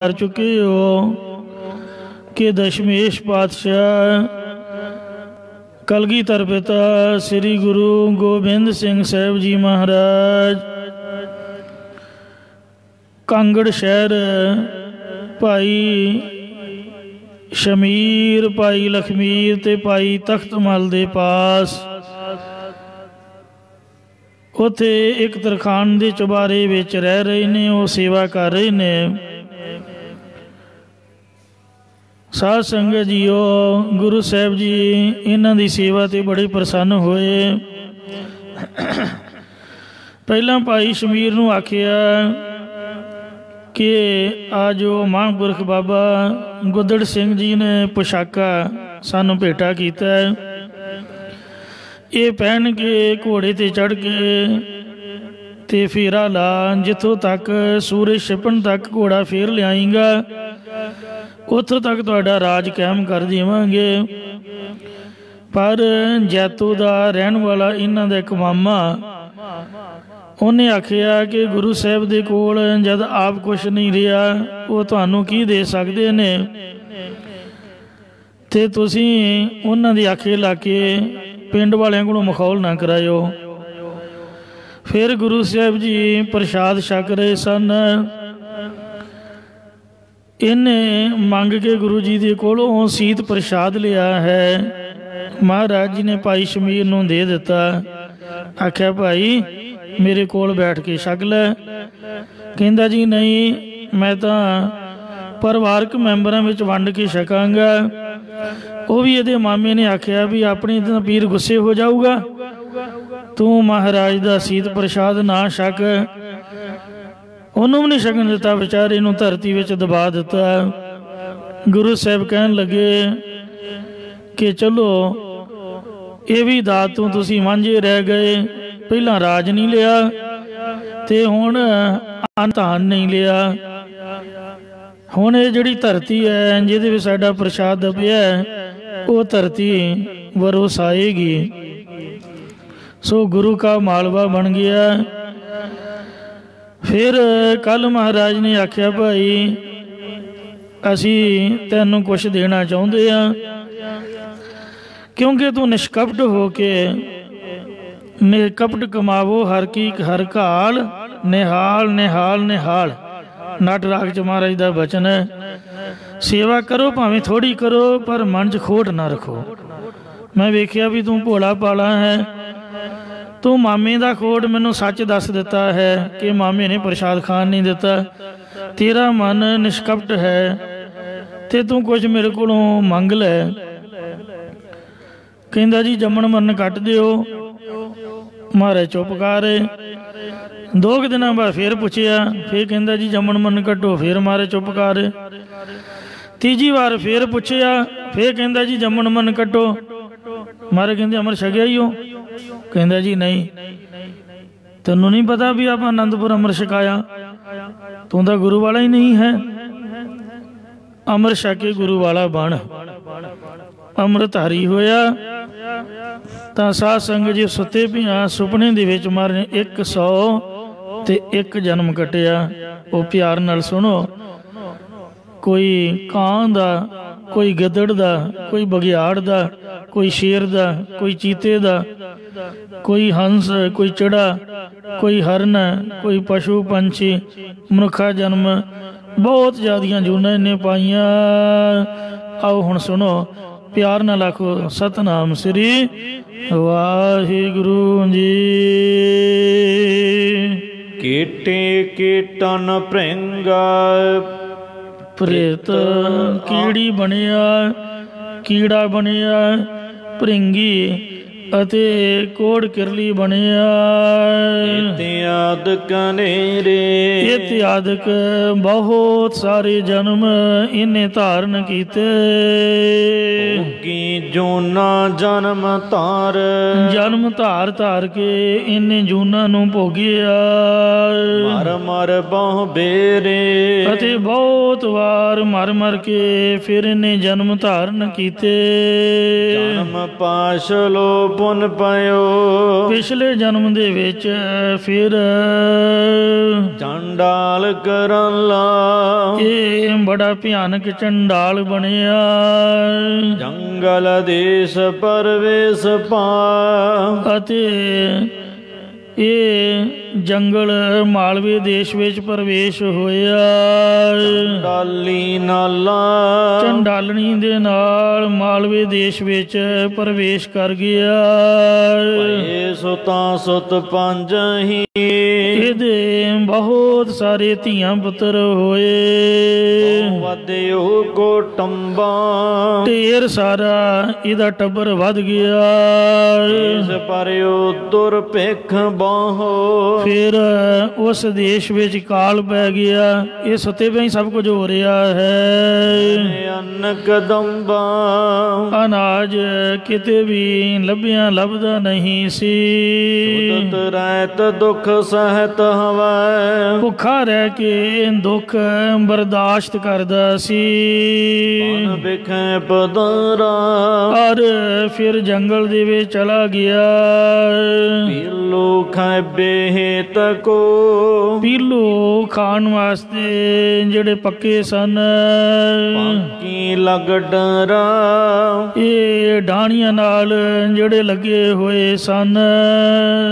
कर चुके हो कि दशमेश पातशाह कलगीधर पिता श्री गुरु गोबिंद सिंह साहब जी महाराज कांगड़ शहर भाई शमीर भाई लखमीर ते भाई तख्तमल दे पास उत्थे एक तरखान दे चुबारे विच रह रहे ने, वो सेवा कर रहे ने। साध संगत जीओ, गुरु साहब जी इन्हां दी सेवा ते बड़े प्रसन्न होए। पहला भाई शमीर नूं आखिया कि आ जो महापुरख बाबा गुदड़ सिंह जी ने पोशाका सानू भेटा कीता है, ये पहन के घोड़े ते चढ़ के ते फेरा ला, जिथों तक सूरज छिपण तक घोड़ा फेर लियाएगा, उत्थों तक तुहाडा राज कायम कर देवांगे। पर जैतो का रहन वाला इन्हां दा एक मामा उन्हें आखिया कि गुरु साहब दे कोल जद आप कुछ नहीं रहा, वो तुहानू की दे सकते ने, ते तुसीं उन्हां दी आखे ला के पिंड वालियां कोलों मखौल ना करायो। फिर गुरु साहब जी प्रसाद छक रहे सन। इन्हें मंग के गुरु जी के कोलों सीत प्रसाद लिया है। महाराज जी ने भाई शमीर नूं दे दिता। आख्या भाई मेरे कोल बैठ के छक लै। कहंदा जी नहीं, मैं तो परिवारक मैंबरां विच वंड के छकांगा। वो भी ये मामे ने आख्या भी अपने पीर गुस्से हो जाऊगा, तू महाराज का सीत प्रसाद ना छक। उन्होंने भी नहीं छकन दिता, बेचारे नूं धरती विच दबा दिता। गुरु साहब कहन लगे कि चलो ये भी दात तो तुसीं वांझे रह गए, पहला राज नहीं लिया ते हुण अंतान नहीं लिया। हुण ये जिहड़ी धरती है जिहदे विच साडा प्रसाद पिया वो धरती वरोस आएगी। सो गुरु का मालवा बन गया। फिर कल महाराज ने आख्या भाई असी तैनू कुछ देना चाहते हैं, क्योंकि तू निष्कपट हो के निकपट कमावो हर की हर घाल, निहाल निहाल निहाल नट राग च महाराज का बचन है। सेवा करो भावें थोड़ी करो पर मन च खोट ना रखो। मैं वेख्या भी तू भोला भाला है, तू मामे का खोट मैनू सच दस दिता है कि मामे ने प्रसाद खान नहीं दिता। तेरा मन निष्कपट है ते तू कुछ मेरे को मंग लै। कहंदा जी जमन मरन कट दिओ। महाराज चुप कर। 2 दिन बाद फिर पूछया, फिर कहंदा जी जमन मन कटो, फिर महाराज चुप कर। तीजी बार फिर पूछया, फिर कहंदा जी जमन मन कटो। महाराज कहंदे अमर छकिया ही हो? कहंदा जी नहीं। तेनों नहीं पता भी आप आनंदपुर अमर छकाया? तू तो गुरु वाला ही नहीं है। अमर छके गुरु वाला बन। अमृतधारी होया ਤਾਂ ਸਾਧ ਸੰਗਤ जी ਸੁੱਤੇ ਪਿਆ ਸੁਪਨੇ ਦੇ ਵਿੱਚ ਮਾਰੇ 100 ਤੇ 1 ਜਨਮ ਕੱਟਿਆ। ਉਹ ਪਿਆਰ ਨਾਲ ਸੁਣੋ। ਕੋਈ ਕਾਂ ਦਾ, ਕੋਈ ਗਿੱਦੜ ਦਾ, ਕੋਈ ਬਘਿਆੜ ਦਾ, ਕੋਈ ਸ਼ੇਰ ਦਾ, ਕੋਈ ਚੀਤੇ ਦਾ, ਕੋਈ ਹੰਸ, ਕੋਈ ਚਿੜਾ, ਕੋਈ ਹਰਨ, ਕੋਈ ਪਸ਼ੂ ਪੰਛੀ, ਮਨੁੱਖਾ ਜਨਮ, ਬਹੁਤ ਜ਼ਿਆਦੀਆਂ ਜੂਨਾਂ ਇਹਨੇ ਪਾਈਆਂ। आओ हुण सुनो, प्यार नाल आखो सतनाम श्री वाहिगुरु जी। कीटे कीटन भृंगा प्रेत कीड़ी बनिया, कीड़ा बनिया, भृंगी अते कोड़ किरली बनिया। इत्यादक नेरे इत्यादक बहुत सारे जन्म इन्हें धारण कीते। की जूना जन्म तार जन्म धार धार के इन्हें जूना नूं भोगिया। मर मर बहु बेरे अते बहुत वार मर मर के फिर इन्हें जन्म धारण कीते। जन्म पाश लो ਪੁਨ ਪਇਓ। ਪਿਛਲੇ ਜਨਮ ਦੇ ਵਿੱਚ ਫਿਰ ਚੰਡਾਲ ਕਰਲਾ ਇਹ ਬੜਾ ਭਿਆਨਕ ਚੰਡਾਲ ਬਣਿਆ। ਜੰਗਲ ਦੇਸ਼ ਪਰਵੇਸ਼ ਪਾ ਅਤੇ ਇਹ ਜੰਗਲ ਮਾਲਵੇ ਦੇਸ਼ ਵਿੱਚ ਪ੍ਰਵੇਸ਼ ਹੋਇਆ। ਚੰਡਾਲੀ ਨਾਲਾ ਚੰਡਾਲਣੀ ਦੇ ਨਾਲ ਮਾਲਵੇ ਦੇਸ਼ ਵਿੱਚ ਪ੍ਰਵੇਸ਼ ਕਰ ਗਿਆ। ਭਏ ਸੁਤਾ ਸੁਤ ਪੰਜ ਹੀ ਇਹਦੇ ਬਹੁਤ ਸਾਰੇ ਧੀਆਂ ਪੁੱਤਰ ਹੋਏ। ਵਧਿਓ ਕੁਟੰਬਾ ਢੇਰ ਸਾਰਾ ਇਹਦਾ ਟੱਬਰ ਵੱਧ ਗਿਆ। ਇਸ ਪਰਿਓ ਦੁਰਭਿਖ ਬਾਹੋ ਫਿਰ ਉਸ ਦੇਸ਼ ਵਿੱਚ ਕਾਲ ਪੈ ਗਿਆ। ਇਹ ਸੁੱਤੇ ਪਏ ਸਭ ਕੁਝ ਹੋ ਰਿਹਾ ਹੈ। ਅੰਨ ਕਦੰਬਾ ਅਨਾਜ ਕਿਤੇ ਵੀ ਲੱਭਦਾ ਨਹੀਂ ਸੀ। ਉਦਤ ਰਹਿਤ ਦੁਖ ਸਹਿਤ ਹਵੈ ਭੁੱਖਾ ਰਹਿ ਕੇ ਦੁੱਖ ਬਰਦਾਸ਼ਤ ਕਰਦਾ ਸੀ। ਮਨ ਵਿਖੈ ਪਦਰਾ ਔਰ ਫਿਰ ਜੰਗਲ ਦੇ ਵਿੱਚ ਚਲਾ ਗਿਆ। ਪੀਲੂ ਖੈਬੇ ਤਕੋ ਪੀਲੂ ਖਾਣ ਵਾਸਤੇ ਜਿਹੜੇ ਪੱਕੇ ਸਨ। ਕੀ ਲਗ ਡਰਾ ਇਹ ਡਾਣੀਆਂ ਨਾਲ ਜਿਹੜੇ ਲੱਗੇ ਹੋਏ ਸਨ।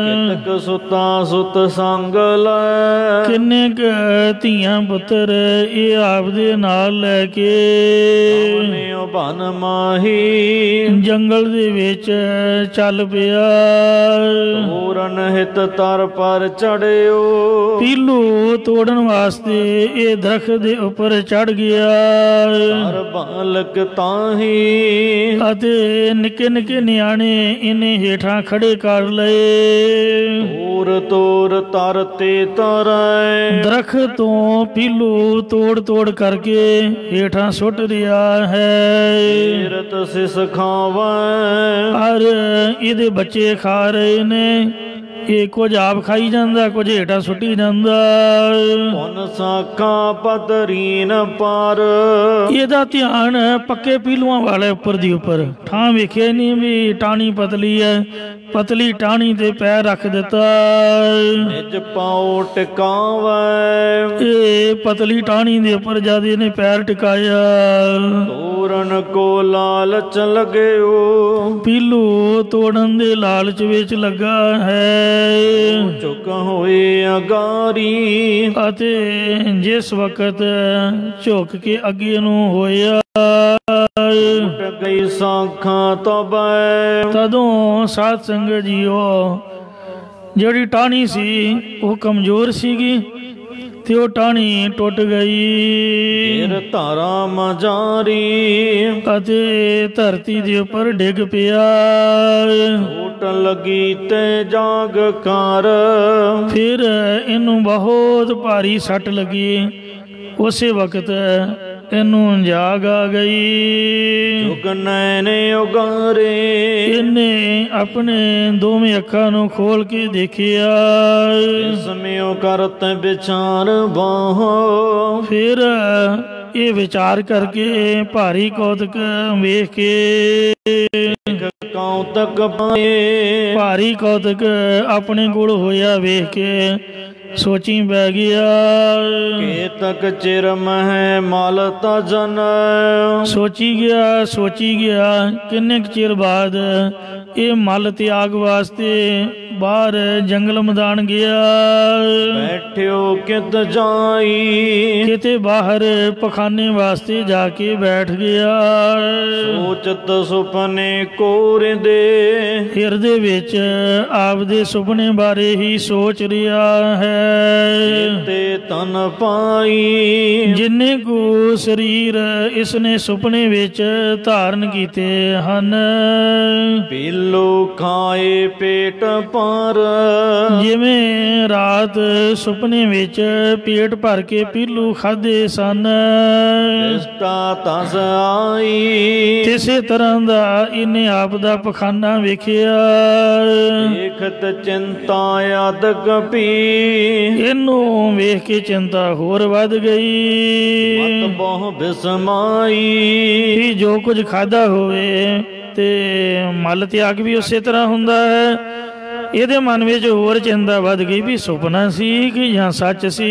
ਕਿਤਕ ਸੁਤਾ ਸੁਤ ਸੰਗ ਲੈ ਕਿੰਨੇ ਕੁ ਧੀਆਂ ਪੁੱਤਰ ਇਹ ਆਪਦੇ ਨਾਲ ਲੈ ਕੇ ਨਿਉ ਬਨ ਮਾਹੀ ਜੰਗਲ ਦੇ ਵਿੱਚ ਚੱਲ ਪਿਆ। ਪੂਰਨ ਹਿਤ ਤਰ ਪਰ ਚੜਿਓ ਪੀਲੂ ਤੋੜਨ ਵਾਸਤੇ ਇਹ ਦਰਖਤ ਦੇ ਉੱਪਰ ਚੜ ਗਿਆ। ਹਰ ਬਾਲਕ ਤਾਹੀ ਅਤੇ ਨਿੱਕੇ ਨਿੱਕੇ ਨਿਆਣੇ ਇਹਨੇ ਹੇਠਾਂ ਖੜੇ ਕਰ ਲਏ। ਤੋਰ ਤੋਰ ਤਰ ਤੇ ਤਰੈ ਦਰਖਤ ਤੋਂ ਪੀਲੂ ਤੋੜ ਤੋੜ ਕਰਕੇ ਹੇਠਾਂ ਸੁੱਟ ਰਿਹਾ ਹੈ। ਤੀਰਤ ਸਿਸ ਖਾਵੈ ਔਰ ਇਹਦੇ ਬੱਚੇ ਖਾ ਰਹੇ ਨੇ। ਇਹ ਕੁਝ ਆਪ ਖਾਈ ਜਾਂਦਾ, ਕੁਝ ਹੇਠਾਂ ਸੁੱਟੀ ਜਾਂਦਾ। ਪੁਨ ਸਾਖਾ ਪਤਰੀਨ ਪਰ ਇਹਦਾ ਧਿਆਨ ਪੱਕੇ ਪੀਲੂਆਂ ਵਾਲੇ ਉੱਪਰ ਦੀ ਉੱਪਰ ਠਾਂ ਵੇਖਿਆ ਨਹੀਂ ਵੀ ਟਾਹਣੀ ਪਤਲੀ ਹੈ। ਪਤਲੀ ਟਾਹਣੀ ਤੇ ਪੈਰ ਰੱਖ ਦਿੱਤਾ। ਨਿਜ ਪਾਉ ਟਿਕਾਵੈ ਇਹ ਪਤਲੀ ਟਾਹਣੀ ਦੇ ਉੱਪਰ ਜਦ ਇਹਨੇ ਪੈਰ ਟਿਕਾਇਆ ਤੋਰਨ ਕੋ ਲਾਲਚ ਲਗਿਓ ਪੀਲੂ ਤੋੜਨ ਦੇ ਲਾਲਚ ਵਿੱਚ ਲੱਗਾ ਹੈ। ਝੁਕ ਹੋਏ ਅਗਾਰੀ ਅਤੇ ਜਿਸ ਵਕਤ ਝੁਕ ਕੇ ਅੱਗੇ ਨੂੰ ਹੋਇਆ ਟੁੱਟ ਗਈ ਸਾਖਾਂ ਤਬੈ ਤਦੋਂ ਸਾਧ ਸੰਗਤ ਜੀਓ ਜਿਹੜੀ ਟਾਹਣੀ ਸੀ ਉਹ ਕਮਜ਼ੋਰ ਸੀਗੀ ਤੇ ਉਹ ਟਾਹਣੀ ਟੁੱਟ ਗਈ। ਫਿਰ ਧਾਰਾ ਮਜਾਰੀ ਅਤੇ ਧਰਤੀ ਦੇ ਉੱਪਰ ਡਿੱਗ ਪਿਆ। ਟੁੱਟ ਲੱਗੀ ਤੇ ਜਾਗ ਕਰ ਫਿਰ ਇਹਨੂੰ ਬਹੁਤ ਭਾਰੀ ਸੱਟ ਲੱਗੀ। ਉਸੇ ਵਕਤ ਇਹਨੂੰ ਜਾਗ ਆ ਗਈ। ਜੁਗ ਨੈਣ ਉਗਾਰੇ ਇਹਨੇ ਆਪਣੇ ਦੋਵੇਂ ਅੱਖਾਂ ਨੂੰ ਖੋਲ ਕੇ ਦੇਖਿਆ। ਸਮਿਓ ਕਰਤ ਵਿਚਾਰ ਬਾਹੋ ਫਿਰ ਇਹ ਵਿਚਾਰ ਕਰਕੇ ਭਾਰੀ ਕੌਤਕ ਵੇਖ ਕੇ ਕੌਤਕ ਪਾਏ ਭਾਰੀ ਕੌਤਕ ਆਪਣੇ ਕੋਲ ਹੋਇਆ ਵੇਖ ਕੇ ਸੋਚੀ ਬੈ ਗਿਆ। ਕੇਤਕ ਚਿਰ ਮਹਿ ਮਲ ਤਜਨ ਸੋਚੀ ਗਿਆ ਕਿੰਨੇ ਕੁ ਚਿਰ ਬਾਅਦ ਇਹ ਮਲ ਤਿਆਗ ਵਾਸਤੇ ਬਾਹਰ ਜੰਗਲ ਮੈਦਾਨ ਗਿਆ। ਬੈਠਿਓ ਕਿਤ ਜਾਈ ਕਿਤੇ ਬਾਹਰ ਪਖਾਨੇ ਵਾਸਤੇ ਜਾ ਕੇ ਬੈਠ ਗਿਆ। ਸੋਚਤ ਸੁਪਨੇ ਕੋਰਿੰਦੇ ਹਿਰਦੇ ਵਿੱਚ ਆਪਦੇ ਸੁਪਨੇ ਬਾਰੇ ਹੀ ਸੋਚ ਰਿਹਾ ਹੈ। ਤੇ ਤਨ ਪਾਈ ਜਿੰਨੇ ਕੁ ਸਰੀਰ ਇਸਨੇ ਸੁਪਨੇ ਵਿੱਚ ਧਾਰਨ ਕੀਤੇ ਹਨ। ਪੀਲੋ ਖਾਏ ਪੇਟ ਪਰ ਜਿਵੇਂ ਰਾਤ ਸੁਪਨੇ ਵਿੱਚ ਪੇਟ ਭਰ ਕੇ ਪੀਲੂ ਖਾਦੇ ਸਨ। ਇਸਤਾ ਤਸ ਆਈ ਇਸੇ ਤਰ੍ਹਾਂ ਦਾ ਇਹਨੇ ਆਪ ਦਾ ਪਖਾਨਾ ਵੇਖਿਆ। ਦੇਖਤ ਚਿੰਤਾ ਅਦਕ ਪੀ ਇਹਨੂੰ ਵੇਖ ਕੇ ਚਿੰਤਾ ਹੋਰ ਵੱਧ ਗਈ। ਮਤ ਬਹੁ ਬਿਸਮਾਈ ਕਿ ਜੋ ਕੁਝ ਖਾਦਾ ਹੋਵੇ ਤੇ ਮਲ ਤਿਆਗ ਵੀ ਉਸੇ ਤਰ੍ਹਾਂ ਹੁੰਦਾ ਹੈ। ਇਹਦੇ ਮਨ ਵਿੱਚ ਹੋਰ ਚਿੰਤਾ ਵੱਧ ਗਈ ਵੀ ਸੁਪਨਾ ਸੀ ਕਿ ਜਾਂ ਸੱਚ ਸੀ।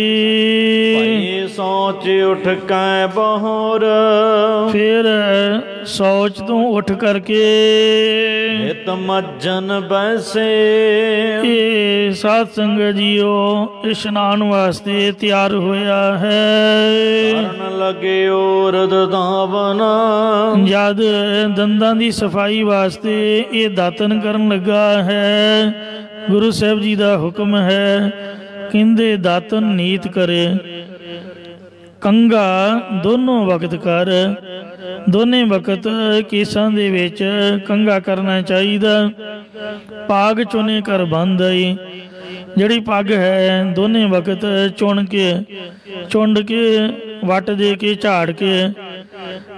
ਭਈ ਸੋਚ ਉਠ ਕੈ ਬਹੋਰ, ਫਿਰ ਸੋਚ ਤੋਂ ਉੱਠ ਕਰਕੇ ਹਿਤ ਮੱਜਨ ਬੈਸੇ, ਇਹ ਸਾਧ ਸੰਗਤ ਜੀਓ ਇਸ਼ਨਾਨ ਵਾਸਤੇ ਤਿਆਰ ਹੋਇਆ ਹੈ। ਕਰਨ ਲਗਿਓ ਰਦ ਧਾਵਨ, ਜਦ ਦੰਦਾਂ ਦੀ ਸਫਾਈ ਵਾਸਤੇ ਇਹ ਦਾਤਨ ਕਰਨ ਲੱਗਾ ਹੈ। ਗੁਰੂ ਸਾਹਿਬ ਜੀ ਦਾ ਹੁਕਮ ਹੈ, ਕਹਿੰਦੇ ਦਾਤਨ ਨੀਤ ਕਰੇ, ਕੰਘਾ ਦੋਨੋਂ ਵਕਤ ਕਰ। ਦੋਨੇ ਵਕਤ ਕੇਸਾਂ ਦੇ ਵਿੱਚ ਕੰਘਾ ਕਰਨਾ ਚਾਹੀਦਾ। ਪਾਗ ਚੁਣੇ ਕਰ ਬੰਦ ਆਈ, ਜਿਹੜੀ ਪੱਗ ਹੈ ਦੋਨੇ ਵਕਤ ਚੁੰਡ ਕੇ ਵੱਟ ਦੇ ਕੇ ਝਾੜ ਕੇ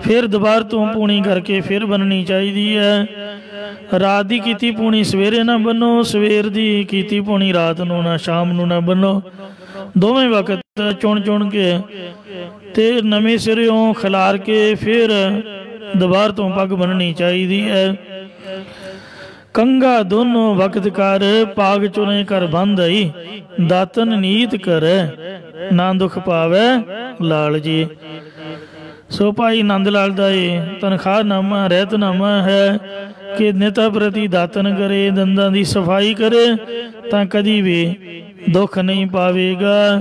ਫਿਰ ਦੁਬਾਰ ਤੋਂ ਪੂਣੀ ਕਰਕੇ ਫਿਰ ਬੰਨਣੀ ਚਾਹੀਦੀ ਹੈ। ਰਾਤ ਦੀ ਕੀਤੀ ਪੂਣੀ ਸਵੇਰੇ ਨਾ ਬੰਨੋ, ਸਵੇਰ ਦੀ ਕੀਤੀ ਪੂਣੀ ਰਾਤ ਨੂੰ ਨਾ, ਸ਼ਾਮ ਨੂੰ ਨਾ ਬੰਨੋ। ਦੋਵੇਂ ਵਕਤ ਚੁਣ ਕੇ ਤੇ ਨਵੇਂ ਸਿਰਿਓਂ ਖਿਲਾਰ ਕੇ ਫਿਰ ਦੁਬਾਰ ਤੋਂ ਪੱਗ ਬੰਨਣੀ ਚਾਹੀਦੀ ਹੈ। ਕੰਘਾ ਦੋਨੋਂ ਵਕਤ ਕਰ, ਪਾਗ ਚੁਣੇ ਕਰ ਬੰਦ ਆਈ, ਦਾਤਨ ਨੀਤ ਕਰੈ, ਨਾ ਦੁਖ ਪਾਵੈ ਲਾਲ ਜੀ। ਸੋ ਭਾਈ ਆਨੰਦ ਲਾਲ ਦਾ ਇਹ ਤਨਖਾਹਨਾਮਾ ਰਹਿਤਨਾਮਾ ਹੈ ਕਿ ਨਿਤਾ ਪ੍ਰਤੀ ਦਾਤਨ ਕਰੇ, ਦੰਦਾਂ ਦੀ ਸਫਾਈ ਕਰੇ ਤਾਂ ਕਦੀ ਵੀ ਦੁੱਖ ਨਹੀਂ ਪਾਵੇਗਾ।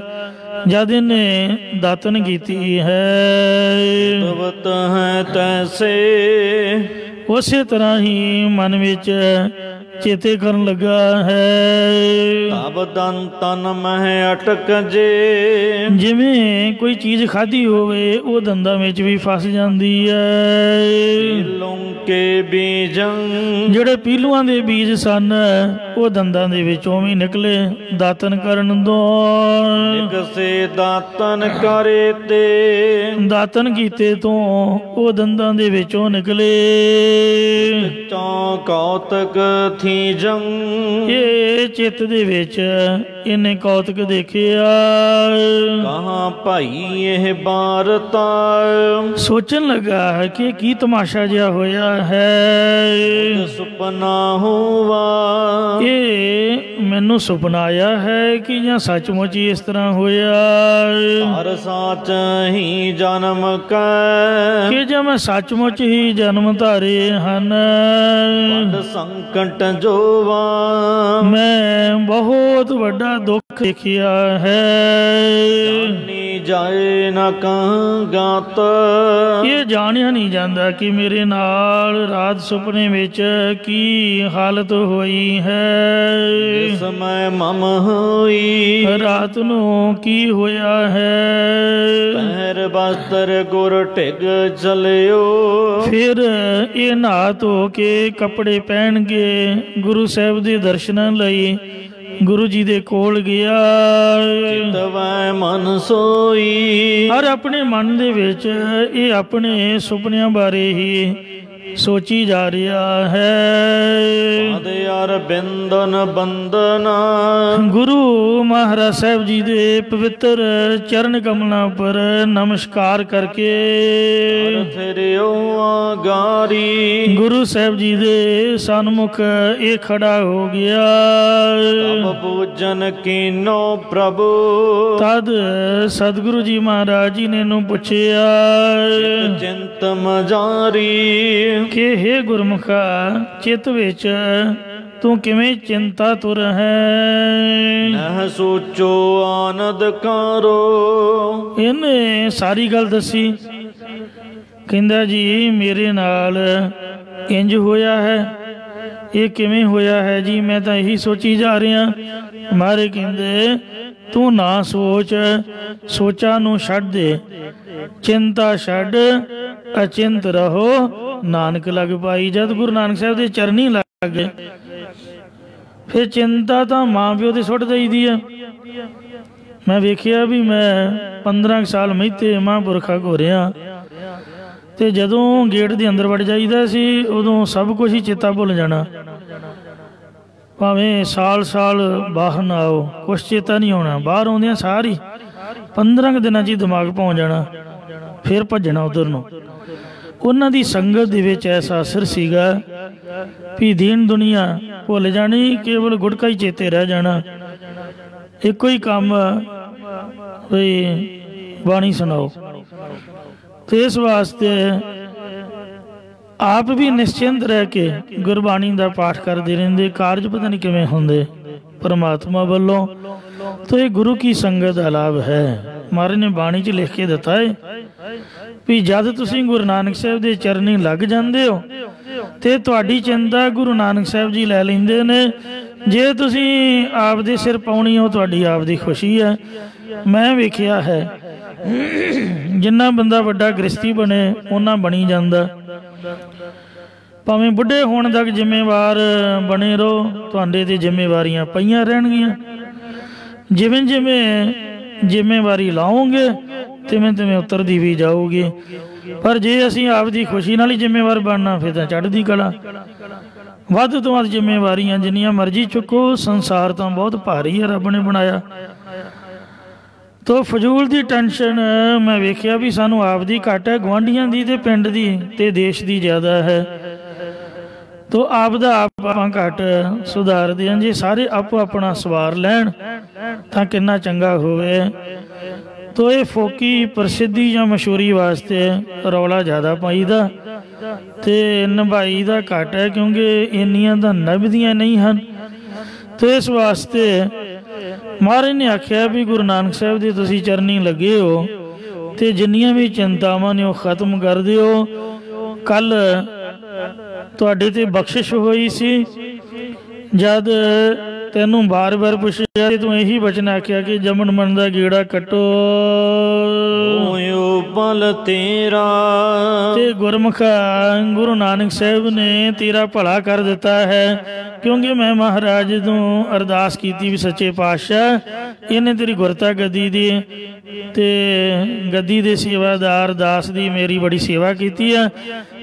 ਜਦ ਇਹਨੇ ਦਾਤਨ ਕੀਤੀ ਹੈ ਤਵਤ ਹੈ ਤੈਸੇ, ਉਸੇ ਤਰ੍ਹਾਂ ਹੀ ਮਨ ਵਿੱਚ ਚੇਤੇ ਕਰਨ ਲੱਗਾ ਹੈ। ਤਬ ਤਨ ਮਹਿ ਅਟਕ ਜੇ, ਜਿਵੇਂ ਕੋਈ ਚੀਜ਼ ਖਾਧੀ ਹੋਵੇ ਉਹ ਦੰਦਾਂ ਵਿੱਚ ਵੀ ਫਸ ਜਾਂਦੀ ਹੈ। ਲੁੰਕੇ ਬੀਜੰ, ਜਿਹੜੇ ਪੀਲੂਆਂ ਦੇ ਬੀਜ ਸਨ ਉਹ ਦੰਦਾਂ ਦੇ ਵਿੱਚੋਂ ਵੀ ਨਿਕਲੇ ਦਾਤਨ ਕਰਨ ਤੋਂ। ਕਿਸੇ ਦਾਤਨ ਕਰੇ ਤੇ, ਦਾਤਨ ਕੀਤੇ ਤੋਂ ਉਹ ਦੰਦਾਂ ਦੇ ਵਿੱਚੋਂ ਨਿਕਲੇ। ਚੋਂ ਕੌਤਕ ਥੀ ਜੰ, ਇਹ ਚਿੱਤ ਦੇ ਵਿੱਚ ਇਹਨੇ ਕੌਤਕ ਦੇਖਿਆ। ਕਹਾਂ ਭਾਈ ਇਹ ਬਾਰਤਾ, ਸੋਚਣ ਲੱਗਾ ਹੈ ਕਿ ਕੀ ਤਮਾਸ਼ਾ ਜਿਹਾ ਹੋਇਆ ਹੈ। ਸੁਪਨਾ ਹੋਵਾ, ਇਹ ਮੈਨੂੰ ਸੁਪਨਾ ਆਇਆ ਹੈ ਕਿ ਜਾਂ ਸੱਚਮੁੱਚ ਹੀ ਇਸ ਤਰ੍ਹਾਂ ਹੋਇਆ। ਹਰ ਸਾਚ ਹੀ ਜਨਮ ਕੈ, ਕਿ ਜੇ ਮੈਂ ਸੱਚਮੁੱਚ ਹੀ ਜਨਮ ਧਾਰੇ ਹਨ। ਵੱਡ ਸੰਕਟ ਜੋਵਾ, ਮੈਂ ਬਹੁਤ ਵੱਡਾ ਦੁੱਖ ਦੇਖਿਆ ਹੈ। ਜਾਨੀ ਜਾਏ ਨਾ ਗਾਤ, ਇਹ ਜਾਣਿਆ ਨਹੀਂ ਜਾਂਦਾ ਕਿ ਮੇਰੇ ਨਾਲ ਰਾਤ ਸੁਪਨੇ ਵਿੱਚ ਕੀ ਹਾਲਤ ਹੋਈ ਹੈ। ਜਿਸ ਮੈਂ ਮਮ ਹੋਈ, ਰਾਤ ਨੂੰ ਕੀ ਹੋਇਆ ਹੈ। ਪਹਿਰ ਬਸਤਰ ਗੁਰ ਢਿਗ ਚਲਿਓ, ਫਿਰ ਇਹ ਨਹਾ ਧੋ ਕੇ ਕੱਪੜੇ ਪਹਿਨ ਕੇ ਗੁਰੂ ਸਾਹਿਬ ਦੇ ਦਰਸ਼ਨਾਂ ਲਈ ਗੁਰੂ ਜੀ ਦੇ ਕੋਲ ਗਿਆ। ਚਿਤਵੈ ਮਨ ਸੋਈ, ਹਰ ਆਪਣੇ ਮਨ ਦੇ ਵਿੱਚ ਇਹ ਆਪਣੇ ਸੁਪਨਿਆਂ ਬਾਰੇ ਹੀ ਸੋਚੀ ਜਾ ਰਿਹਾ ਹੈ। ਅਰ ਬਿੰਦਨ ਬੰਦਨਾ, ਗੁਰੂ ਮਹਾਰਾਜ ਸਾਹਿਬ ਜੀ ਦੇ ਪਵਿੱਤਰ ਚਰਨ ਕਮਲਾਂ ਪਰ ਨਮਸਕਾਰ ਕਰਕੇ ਆਗਾਰੀ, ਗੁਰੂ ਸਾਹਿਬ ਜੀ ਦੇ ਸਨਮੁਖ ਇਹ ਖੜਾ ਹੋ ਗਿਆ। ਪੂਜਨ ਕੀਨੋ ਪ੍ਰਭੂ, ਤਦ ਸਤਿਗੁਰੂ ਜੀ ਮਹਾਰਾਜ ਜੀ ਨੇ ਇਹਨੂੰ ਪੁੱਛਿਆ ਚਿੰਤ ਮਜਾਰੀ, ਕਿ ਹੇ ਗੁਰਮੁਖਾ ਚਿੱਤ ਵਿੱਚ ਤੂੰ ਕਿਵੇਂ ਚਿੰਤਾ ਤੁਰ ਹੈ। ਨਹ ਸੋਚੋ ਆਨੰਦ ਕਰੋ, ਇਹਨੇ ਸਾਰੀ ਗੱਲ ਦੱਸੀ। ਕਹਿੰਦਾ ਜੀ ਮੇਰੇ ਨਾਲ ਇੰਜ ਹੋਇਆ ਹੈ। ਇਹ ਕਿਵੇਂ ਹੋਇਆ ਹੈ ਜੀ, ਮੈਂ ਤਾਂ ਇਹੀ ਸੋਚੀ ਜਾ ਰਿਹਾ। ਮਾਰੇ ਕਹਿੰਦੇ ਤੂੰ ਨਾ ਸੋਚ, ਸੋਚਾਂ ਨੂੰ ਛੱਡ ਦੇ, ਚਿੰਤਾ ਛੱਡ, ਅਚਿੰਤ ਰਹੋ, ਨਾਨਕ ਲਗ ਪਾਈ। ਜਦ ਗੁਰੂ ਨਾਨਕ ਸਾਹਿਬ ਦੇ ਚਰਨੀ ਲੱਗ ਗਏ ਫਿਰ ਚਿੰਤਾ ਤਾਂ ਮਾਂ ਪਿਓ ਤੇ ਸੁੱਟ ਦਈਦੀ ਆ। ਮੈਂ ਵੇਖਿਆ ਵੀ ਮੈਂ 15 ਸਾਲ ਮਹਿਤੇ ਮਹਾਂਪੁਰਖਾਂ ਘੋਰਿਆ ਤੇ ਜਦੋਂ ਗੇਟ ਦੇ ਅੰਦਰ ਵੜ ਜਾਈਦਾ ਸੀ ਉਦੋਂ ਸਭ ਕੁਝ ਹੀ ਚੇਤਾ ਭੁੱਲ ਜਾਣਾ। ਭਾਵੇਂ ਸਾਲ ਬਾਹਰ ਨਾ ਆਓ, ਕੁਛ ਚੇਤਾ ਨਹੀਂ ਹੋਣਾ। ਬਾਹਰ ਆਉਂਦਿਆਂ ਸਾਰੀ 15 ਦਿਨਾਂ 'ਚ ਹੀ ਦਿਮਾਗ ਭੌਂ ਜਾਣਾ, ਫਿਰ ਭੱਜਣਾ ਉਧਰ ਨੂੰ। ਉਹਨਾਂ ਦੀ ਸੰਗਤ ਦੇ ਵਿੱਚ ਐਸਾ ਅਸਰ ਸੀਗਾ ਵੀ ਦੀਨ ਦੁਨੀਆ ਭੁੱਲ ਜਾਣੀ, ਕੇਵਲ ਗੁਟਕਾ ਹੀ ਚੇਤੇ ਰਹਿ ਜਾਣਾ। ਇੱਕੋ ਹੀ ਕੰਮ ਵੀ ਬਾਣੀ ਸੁਣਾਓ। ਤੇ ਇਸ ਵਾਸਤੇ ਆਪ ਵੀ ਨਿਸ਼ਚਿੰਤ ਰਹਿ ਕੇ ਗੁਰਬਾਣੀ ਦਾ ਪਾਠ ਕਰਦੇ ਰਹਿੰਦੇ। ਕਾਰਜ ਪਤਾ ਨਹੀਂ ਕਿਵੇਂ ਹੁੰਦੇ ਪਰਮਾਤਮਾ ਵੱਲੋਂ। तो ये गुरु की संगत ਦਾ ਲਾਭ ਹੈ। ਮਹਾਰਾਜ ਨੇ ਬਾਣੀ 'ਚ ਲਿਖ ਕੇ ਦਿੱਤਾ ਹੈ ਵੀ ਜਦ ਤੁਸੀਂ ਗੁਰੂ ਨਾਨਕ ਸਾਹਿਬ ਦੇ ਚਰਨੀ ਲੱਗ ਜਾਂਦੇ ਹੋ ਤੇ ਤੁਹਾਡੀ ਚਿੰਤਾ ਗੁਰੂ ਨਾਨਕ ਸਾਹਿਬ ਜੀ ਲੈ ਲੈਂਦੇ ਨੇ। ਜੇ ਤੁਸੀਂ ਆਪ ਦੇ ਸਿਰ ਪਾਉਣੀ ਹੋ, ਤੁਹਾਡੀ ਆਪ ਦੀ ਖੁਸ਼ੀ ਹੈ। ਮੈਂ ਵੇਖਿਆ ਹੈ ਜਿੰਨਾ ਬੰਦਾ ਵੱਡਾ ਗ੍ਰਸਤੀ ਬਣੇ ਉਹਨਾਂ ਬਣੀ ਜਾਂਦਾ। ਭਾਵੇਂ ਬੁੱਢੇ ਹੋਣ ਤੱਕ ਜ਼ਿੰਮੇਵਾਰ ਬਣੇ ਰਹੋ, ਤੁਹਾਡੇ ਤੇ ਜ਼ਿੰਮੇਵਾਰੀਆਂ ਪਈਆਂ ਰਹਿਣਗੀਆਂ। ਜਿਵੇਂ ਜਿਵੇਂ ਜ਼ਿੰਮੇਵਾਰੀ ਲਾਓਗੇ ਤਿਵੇਂ ਤਿਵੇਂ ਉਤਰਦੀ ਵੀ ਜਾਊਗੀ। ਪਰ ਜੇ ਅਸੀਂ ਆਪਦੀ ਖੁਸ਼ੀ ਨਾਲ ਹੀ ਜ਼ਿੰਮੇਵਾਰ ਬਣਨਾ ਫਿਰ ਤਾਂ ਚੜ੍ਹਦੀ ਕਲਾ। ਵੱਧ ਤੋਂ ਵੱਧ ਜ਼ਿੰਮੇਵਾਰੀਆਂ ਜਿੰਨੀਆਂ ਮਰਜ਼ੀ ਚੁੱਕੋ, ਸੰਸਾਰ ਤਾਂ ਬਹੁਤ ਭਾਰੀ ਹੈ ਰੱਬ ਨੇ ਬਣਾਇਆ। ਤੋ ਫਜ਼ੂਲ ਦੀ ਟੈਨਸ਼ਨ ਮੈਂ ਵੇਖਿਆ ਵੀ ਸਾਨੂੰ ਆਪਦੀ ਘੱਟ ਹੈ, ਗੁਆਂਢੀਆਂ ਦੀ ਤੇ ਪਿੰਡ ਦੀ ਤੇ ਦੇਸ਼ ਦੀ ਜ਼ਿਆਦਾ ਹੈ। ਤੋ ਆਪ ਦਾ ਆਪ ਆਪਾਂ ਘੱਟ ਸੁਧਾਰਦੇ ਹਾਂ। ਜੇ ਸਾਰੇ ਆਪੋ ਆਪਣਾ ਸਵਾਰ ਲੈਣ ਤਾਂ ਕਿੰਨਾ ਚੰਗਾ ਹੋਵੇ। ਤੋ ਇਹ ਫੋਕੀ ਪ੍ਰਸਿੱਧੀ ਜਾਂ ਮਸ਼ਹੂਰੀ ਵਾਸਤੇ ਰੌਲਾ ਜ਼ਿਆਦਾ ਪਾਈਦਾ ਤੇ ਨਿਭਾਈ ਦਾ ਘੱਟ ਹੈ, ਕਿਉਂਕਿ ਇੰਨੀਆਂ ਤਾਂ ਨਿਭਦੀਆਂ ਨਹੀਂ ਹਨ। ਤੇ ਇਸ ਵਾਸਤੇ ਮਹਾਰਾਜ ਨੇ ਆਖਿਆ ਵੀ ਗੁਰੂ ਨਾਨਕ ਸਾਹਿਬ ਦੇ ਤੁਸੀਂ ਚਰਨੀ ਲੱਗੇ ਹੋ ਤੇ ਜਿੰਨੀਆਂ ਵੀ ਚਿੰਤਾਵਾਂ ਨੇ ਉਹ ਖਤਮ ਕਰ ਦਿਓ। ਕੱਲ ਤੁਹਾਡੇ ਤੇ ਬਖਸ਼ਿਸ਼ ਹੋਈ ਸੀ, ਜਦ ਤੈਨੂੰ ਬਾਰ-ਬਾਰ ਪੁੱਛਿਆ ਤੂੰ ਇਹੀ ਬਚਨ ਆਖਿਆ ਕਿ ਜਮਨ ਮਨ ਦਾ ਗੇੜਾ ਕੱਟੋ ਬਲ ਤੇਰਾ। ਤੇ ਗੁਰਮੁਖ ਗੁਰੂ ਨਾਨਕ ਸਾਹਿਬ ਨੇ ਤੇਰਾ ਭਲਾ ਕਰ ਦਿੱਤਾ ਹੈ, ਕਿਉਂਕਿ ਮੈਂ ਮਹਾਰਾਜ ਤੋਂ ਅਰਦਾਸ ਕੀਤੀ ਵੀ ਸੱਚੇ ਪਾਤਸ਼ਾਹ ਇਹਨੇ ਤੇਰੀ ਗੁਰਤਾ ਗੱਦੀ ਦੀ ਤੇ ਗੱਦੀ ਦੇ ਸੇਵਾਦਾਰ ਦਾਸ ਦੀ ਮੇਰੀ ਬੜੀ ਸੇਵਾ ਕੀਤੀ ਹੈ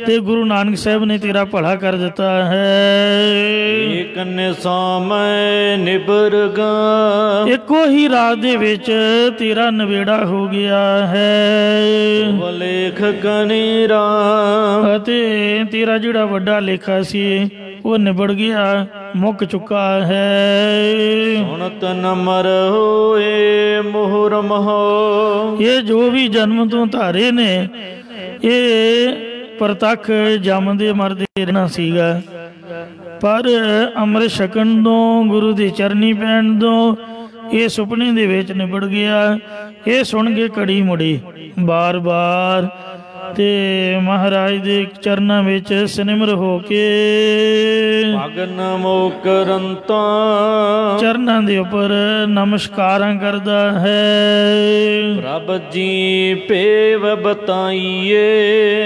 ਤੇ ਗੁਰੂ ਨਾਨਕ ਸਾਹਿਬ ਨੇ ਤੇਰਾ ਭਲਾ ਕਰ ਦਿੱਤਾ ਹੈ। ਏਕ ਨਿਸਾਮੈ ਨਿਬਰਗਾ, ਇੱਕੋ ਹੀ ਰਾਤ ਦੇ ਵਿੱਚ ਤੇਰਾ ਨਵੇੜਾ ਹੋ ਗਿਆ ਹੈ। ਲੇਖ ਕਨੀਰਾ, ਅਤੇ ਤੇਰਾ ਜਿਹੜਾ ਵੱਡਾ ਲੇਖਾ ਸੀ ਉਹ ਨਿਬੜ ਗਿਆ, ਮੁੱਕ ਚੁੱਕਾ ਹੈ। ਸੁਣਤ ਨਮਰ ਹੋਏ ਮੋਹਰ ਮਹੋ, ਇਹ ਜੋ ਵੀ ਜਨਮ ਤੋਂ ਧਾਰੇ ਨੇ ਇਹ ਪ੍ਰਤੱਖ ਜੰਮਦੇ ਮਰਦੇ ਰਹਿਣਾ ਸੀਗਾ, ਪਰ ਅੰਮ੍ਰਿਤ ਛਕਣ ਤੋਂ ਗੁਰੂ ਦੇ ਚਰਨੀ ਪੈਣ ਤੋਂ ਇਹ ਸੁਪਨੇ ਦੇ ਵਿੱਚ ਨਿਬੜ ਗਿਆ। ਇਹ ਸੁਣ ਕੇ ਘੜੀ ਮੁੜੀ ਬਾਰ-ਬਾਰ ਤੇ ਮਹਾਰਾਜ ਦੇ ਚਰਨਾਂ ਵਿੱਚ ਸਿਮਰ ਹੋ ਕੇ ਭਗਨ ਮੋਕਰੰਤਾ, ਚਰਨਾਂ ਦੇ ਉੱਪਰ ਨਮਸਕਾਰਾਂ ਕਰਦਾ ਹੈ। ਪ੍ਰਭ ਜੀ ਭੇਵ ਬਤਾਈਏ,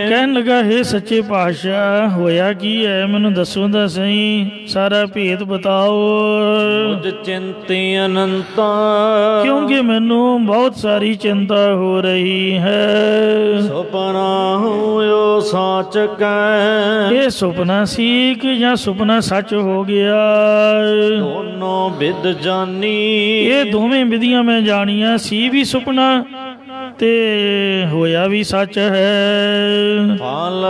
ਕਹਿਣ ਲੱਗਾ ਹੈ ਸੱਚੇ ਪਾਤਸ਼ਾਹ ਹੋਇਆ ਕੀ ਹੈ, ਮੈਨੂੰ ਦੱਸੋ ਤਾਂ ਸਹੀ, ਸਾਰਾ ਭੇਦ ਬਤਾਓ। ਮੁਝ ਚਿੰਤੇ ਅਨੰਤਾ, ਕਿਉਂਕਿ ਮੈਨੂੰ ਬਹੁਤ ਸਾਰੀ ਚਿੰਤਾ ਹੋ ਰਹੀ ਹੈ। ਸੁਪਨਾ ਹੋਇਓ ਸੱਚ ਕੈ, ਇਹ ਸੁਪਨਾ ਸੀ ਕਿ ਜਾਂ ਸੁਪਨਾ ਸੱਚ ਹੋ ਗਿਆ। ਦੋਨੋਂ ਵਿਦ ਜਾਨੀ, ਇਹ ਦੋਵੇਂ ਵਿਧੀਆਂ ਮੈਂ ਜਾਣੀਆਂ, ਸੀ ਵੀ ਸੁਪਨਾ ਤੇ ਹੋਇਆ ਵੀ ਸੱਚ ਹੈ। ਫਲ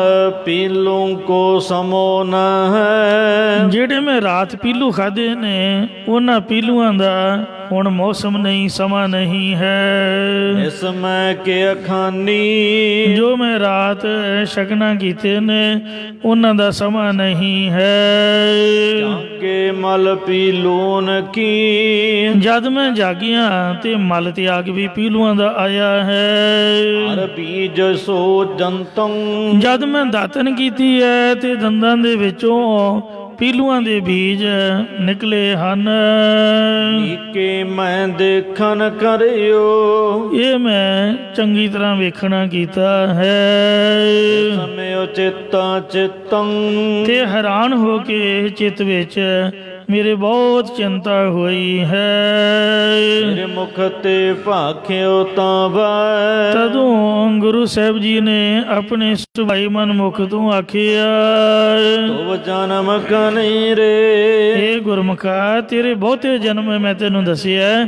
ਪੀਲੂ ਕੋ ਸਮੋ ਨ ਹੈ, ਜਿਹੜੇ ਮੈਂ ਰਾਤ ਪੀਲੂ ਖਾਦੇ ਨੇ ਉਹਨਾਂ ਪੀਲੂਆਂ ਦਾ ਹੁਣ ਮੌਸਮ ਨਹੀਂ, ਸਮਾਂ ਨਹੀਂ ਹੈ। ਇਸ ਮੈਂ ਕੇ ਅਖਾਨੀ, ਜੋ ਮੈਂ ਰਾਤ ਸ਼ਗਨਾਂ ਕੀਤੇ ਨੇ ਉਹਨਾਂ ਦਾ ਸਮਾਂ ਨਹੀਂ ਹੈ। ਜਾਗੇ ਮਲ ਪੀਲੂਨ ਕੀ, ਜਦ ਮੈਂ ਜਾਗਿਆ ਤੇ ਮਲ ਤਿਆਗ ਵੀ ਪੀਲੂਆਂ ਦਾ ਆਇਆ ਹੈ। ਹਰ ਬੀਜ ਸੋ ਜੰਤੰ, ਜਦ ਮੈਂ ਦਾਤਨ ਕੀਤੀ ਹੈ ਤੇ ਦੰਦਾਂ ਦੇ ਵਿੱਚੋਂ ਪੀਲੂਆਂ ਦੇ ਬੀਜ ਨਿਕਲੇ ਹਨ। ਨੀਕੇ ਮੈਂ ਦੇਖਣ ਕਰਿਓ, ਇਹ ਮੈਂ ਚੰਗੀ ਤਰ੍ਹਾਂ ਵੇਖਣਾ ਕੀਤਾ ਹੈ। ਸਮਿਓ ਚਿੱਤਾ ਚਿਤੰ, ਤੇ ਹੈਰਾਨ ਹੋ ਕੇ ਚਿੱਤ ਵਿੱਚ ਮੇਰੇ ਬਹੁਤ ਚਿੰਤਾ ਹੋਈ ਹੈ। ਮੇਰੇ ਮੁਖ ਤੇ ਭਾਖਿਓ ਤਾਂ ਵੈ। ਤਦੋਂ ਗੁਰੂ ਸਾਹਿਬ ਜੀ ਨੇ ਆਪਣੇ ਸੁਭਾਈ ਮਨ ਮੁਖ ਤੋਂ ਆਖਿਆ, ਤੋ ਜਨਮ ਕਨੀ ਰੇ। ਇਹ ਗੁਰਮੁਖਾ ਤੇਰੇ ਬਹੁਤੇ ਜਨਮ ਮੈਂ ਤੈਨੂੰ ਦੱਸਿਆ